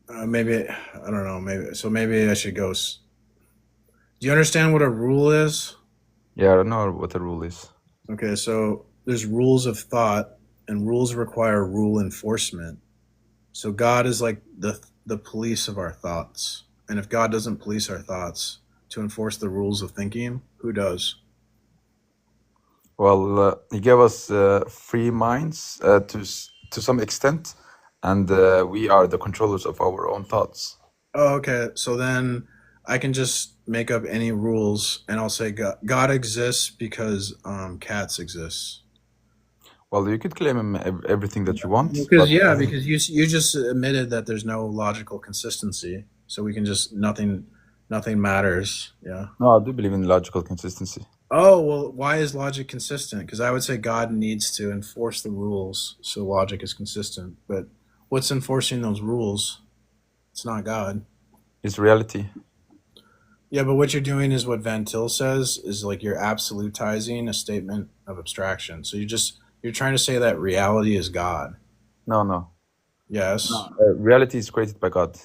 Maybe I don't know. Maybe I should go. Do you understand what a rule is? Yeah, I don't know what the rule is. Okay, so there's rules of thought, and rules require rule enforcement. So God is like the police of our thoughts, and if God doesn't police our thoughts to enforce the rules of thinking, who does? Well, he gave us free minds to some extent, and we are the controllers of our own thoughts. Oh, okay. So then I can just make up any rules, and I'll say God exists because cats exist. Well, you could claim him everything that you want. Because but, because you just admitted that there's no logical consistency, so we can just nothing matters. Yeah. no, I do believe in logical consistency. Oh, well, why is logic consistent? Because I would say God needs to enforce the rules so logic is consistent. But what's enforcing those rules? It's not God. It's reality. Yeah, but what you're doing is what Van Til says is like you're absolutizing a statement of abstraction. So you're trying to say that reality is God. No. Yes. Reality is created by God.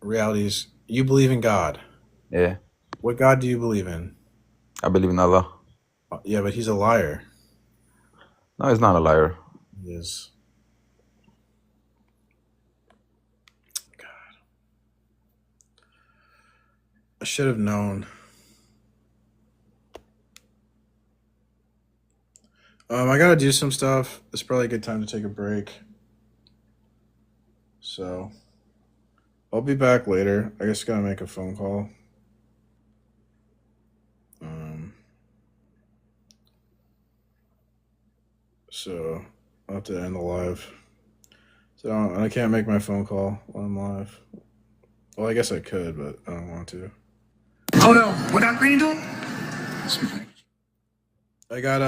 Reality is you believe in God. Yeah, What God do you believe in? I believe in Allah. Yeah, but he's a liar. No, he's not a liar. He is. I should have known. I gotta do some stuff. It's probably a good time to take a break. So I'll be back later. I just gotta make a phone call. So I'll have to end the live. So I can't make my phone call while I'm live. Well, I guess I could, but I don't want to. Hold on, what I green do? I got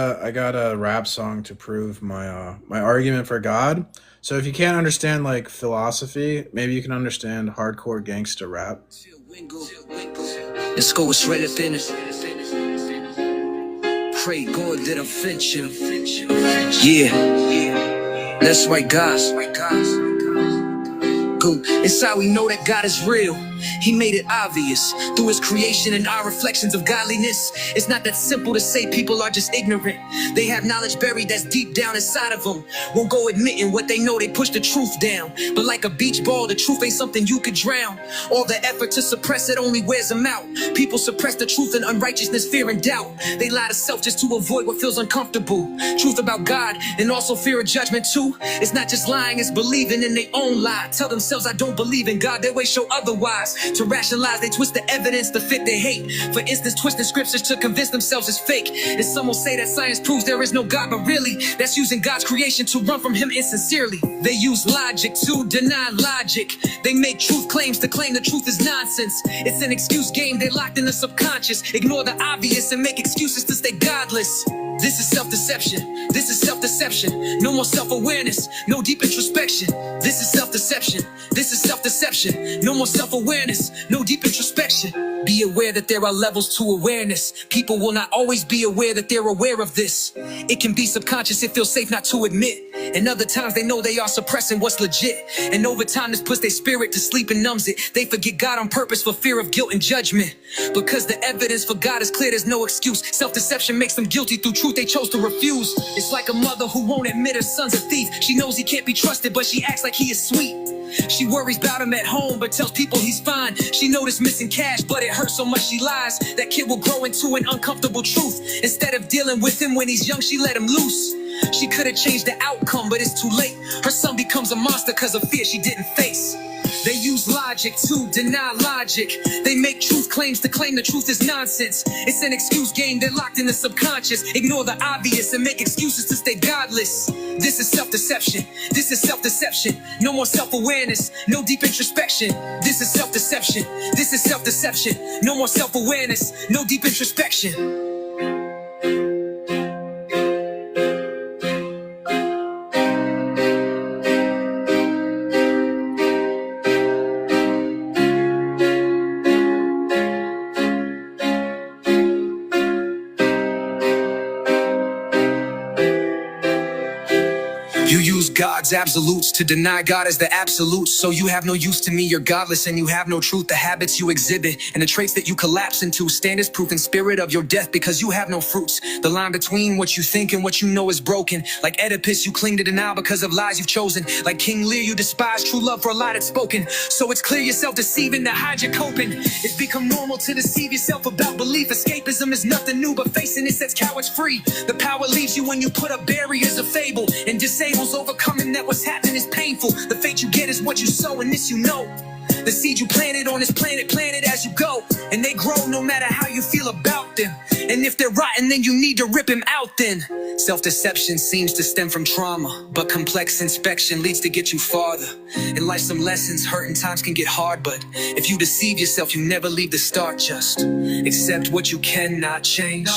a rap song to prove my my argument for God. So if you can't understand like philosophy, maybe you can understand hardcore gangster rap. Let's go straight up in it. Pray God that offend you. Yeah, that's right, God. It's how we know that God is real. He made it obvious through his creation and our reflections of godliness. It's not that simple to say people are just ignorant. They have knowledge buried that's deep down inside of them. Won't go admitting what they know, they push the truth down. But like a beach ball, the truth ain't something you could drown. All the effort to suppress it only wears them out. People suppress the truth in unrighteousness, fear, and doubt. They lie to self just to avoid what feels uncomfortable. Truth about God and also fear of judgment too. It's not just lying, it's believing in their own lie. Tell themselves I don't believe in God, their way show otherwise. To rationalize, they twist the evidence to fit their hate. For instance, twisting scriptures to convince themselves it's fake. And some will say that science proves there is no God, but really, that's using God's creation to run from him insincerely. They use logic to deny logic. They make truth claims to claim the truth is nonsense. It's an excuse game, they're locked in the subconscious. Ignore the obvious and make excuses to stay godless. This is self-deception. This is self-deception. No more self-awareness. No deep introspection. This is self-deception. This is self-deception. No more self-awareness. No deep introspection. Be aware that there are levels to awareness. People will not always be aware that they're aware of this. It can be subconscious, it feels safe not to admit. And other times they know they are suppressing what's legit. And over time this puts their spirit to sleep and numbs it. They forget God on purpose for fear of guilt and judgment. Because the evidence for God is clear, there's no excuse. Self-deception makes them guilty through truth they chose to refuse. It's like a mother who won't admit her son's a thief. She knows he can't be trusted, but she acts like he is sweet. She worries about him at home, but tells people he's fine. She noticed missing cash, but it hurts so much she lies. That kid will grow into an uncomfortable truth. Instead of dealing with him when he's young, she let him loose. She could have changed the outcome, but it's too late. Her son becomes a monster because of fear she didn't face. They use logic to deny logic. They make truth claims to claim the truth is nonsense. It's an excuse game, they're locked in the subconscious. Ignore the obvious and make excuses to stay godless. This is self-deception. This is self-deception. No more self-awareness. No deep introspection. This is self-deception. This is self-deception. No more self-awareness. No deep introspection. You use God's absolutes to deny God as the absolute. So you have no use to me, you're godless and you have no truth. The habits you exhibit and the traits that you collapse into stand as proof in spirit of your death because you have no fruits. The line between what you think and what you know is broken. Like Oedipus, you cling to denial because of lies you've chosen. Like King Lear, you despise true love for a lie that's spoken. So it's clear you're self-deceiving to hide your coping. It's become normal to deceive yourself about belief. Escapism is nothing new, but facing it sets cowards free. The power leaves you when you put up barriers of fable and disables overcoming that what's happening is painful. The fate you get is what you sow, and this you know. The seed you planted on this planet, plant it as you go. And they grow no matter how you feel about them. And if they're rotten, then you need to rip them out then. Self-deception seems to stem from trauma, but complex inspection leads to get you farther. In life some lessons hurt and times can get hard, but if you deceive yourself, you never leave the start. Just accept what you cannot change.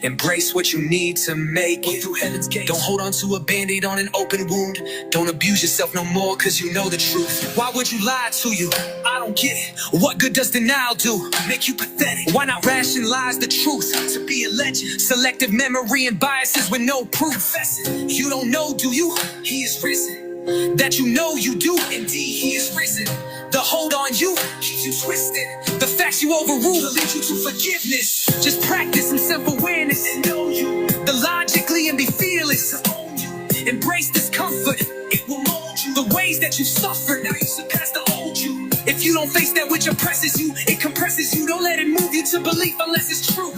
Embrace what you need to make it through heaven's gates. Don't hold on to a band-aid on an open wound. Don't abuse yourself no more, cause you know the truth. Why would you lie to you? I don't get it. What good does denial do? Make you pathetic. Why not rationalize the truth to be a legend? Selective memory and biases with no proof. Confessing. You don't know, do you? He is risen. That you know you do. Indeed, he is risen. The hold on you keeps you twisted. The facts you overrule lead you to forgiveness. Just practice some self-awareness and know you. The logically and be fearless. Own you. Embrace discomfort. It will mold you. The ways that you suffered, now you surpass the old you. If you don't face that which oppresses you, it compresses you. Don't let it move you to belief unless it's true.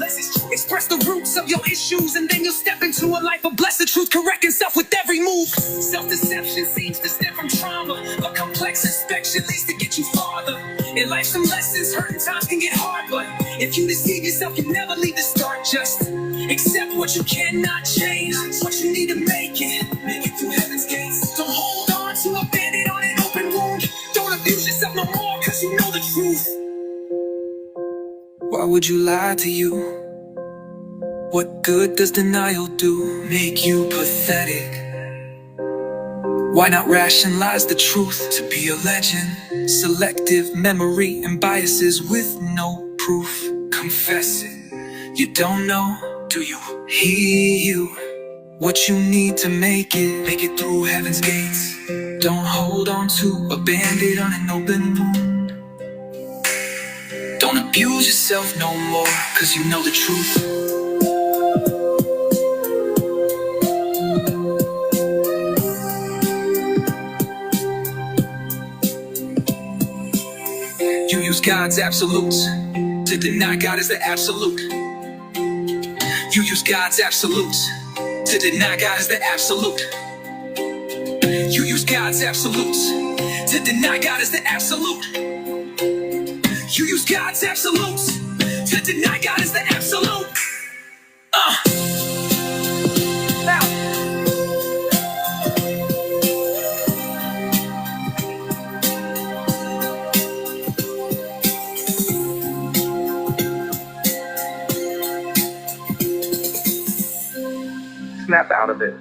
Express the roots of your issues and then you'll step into a life of blessed truth. Correcting self with every move. Self-deception seems to stem from trauma, but complex inspection leads to get you farther. In life some lessons hurt and times can get hard, but if you deceive yourself, you never leave the start. Just accept what you cannot change. What you need to make it through heaven's gates. Don't hold on to a bandit on an open wound. Don't abuse yourself no more, cause you know the truth. Why would you lie to you? What good does denial do? Make you pathetic. Why not rationalize the truth to be a legend? Selective memory and biases with no proof. Confess it. You don't know, do you? He you. What you need to make it through heaven's gates. Don't hold on to a band-aid on an open wound. Don't abuse yourself no more, cause you know the truth. You use God's absolutes to deny God as the absolute. You use God's absolutes to deny God as the absolute. You use God's absolutes to deny God as the absolute. You use God's absolutes to deny God as the absolute. Now. Snap out of it.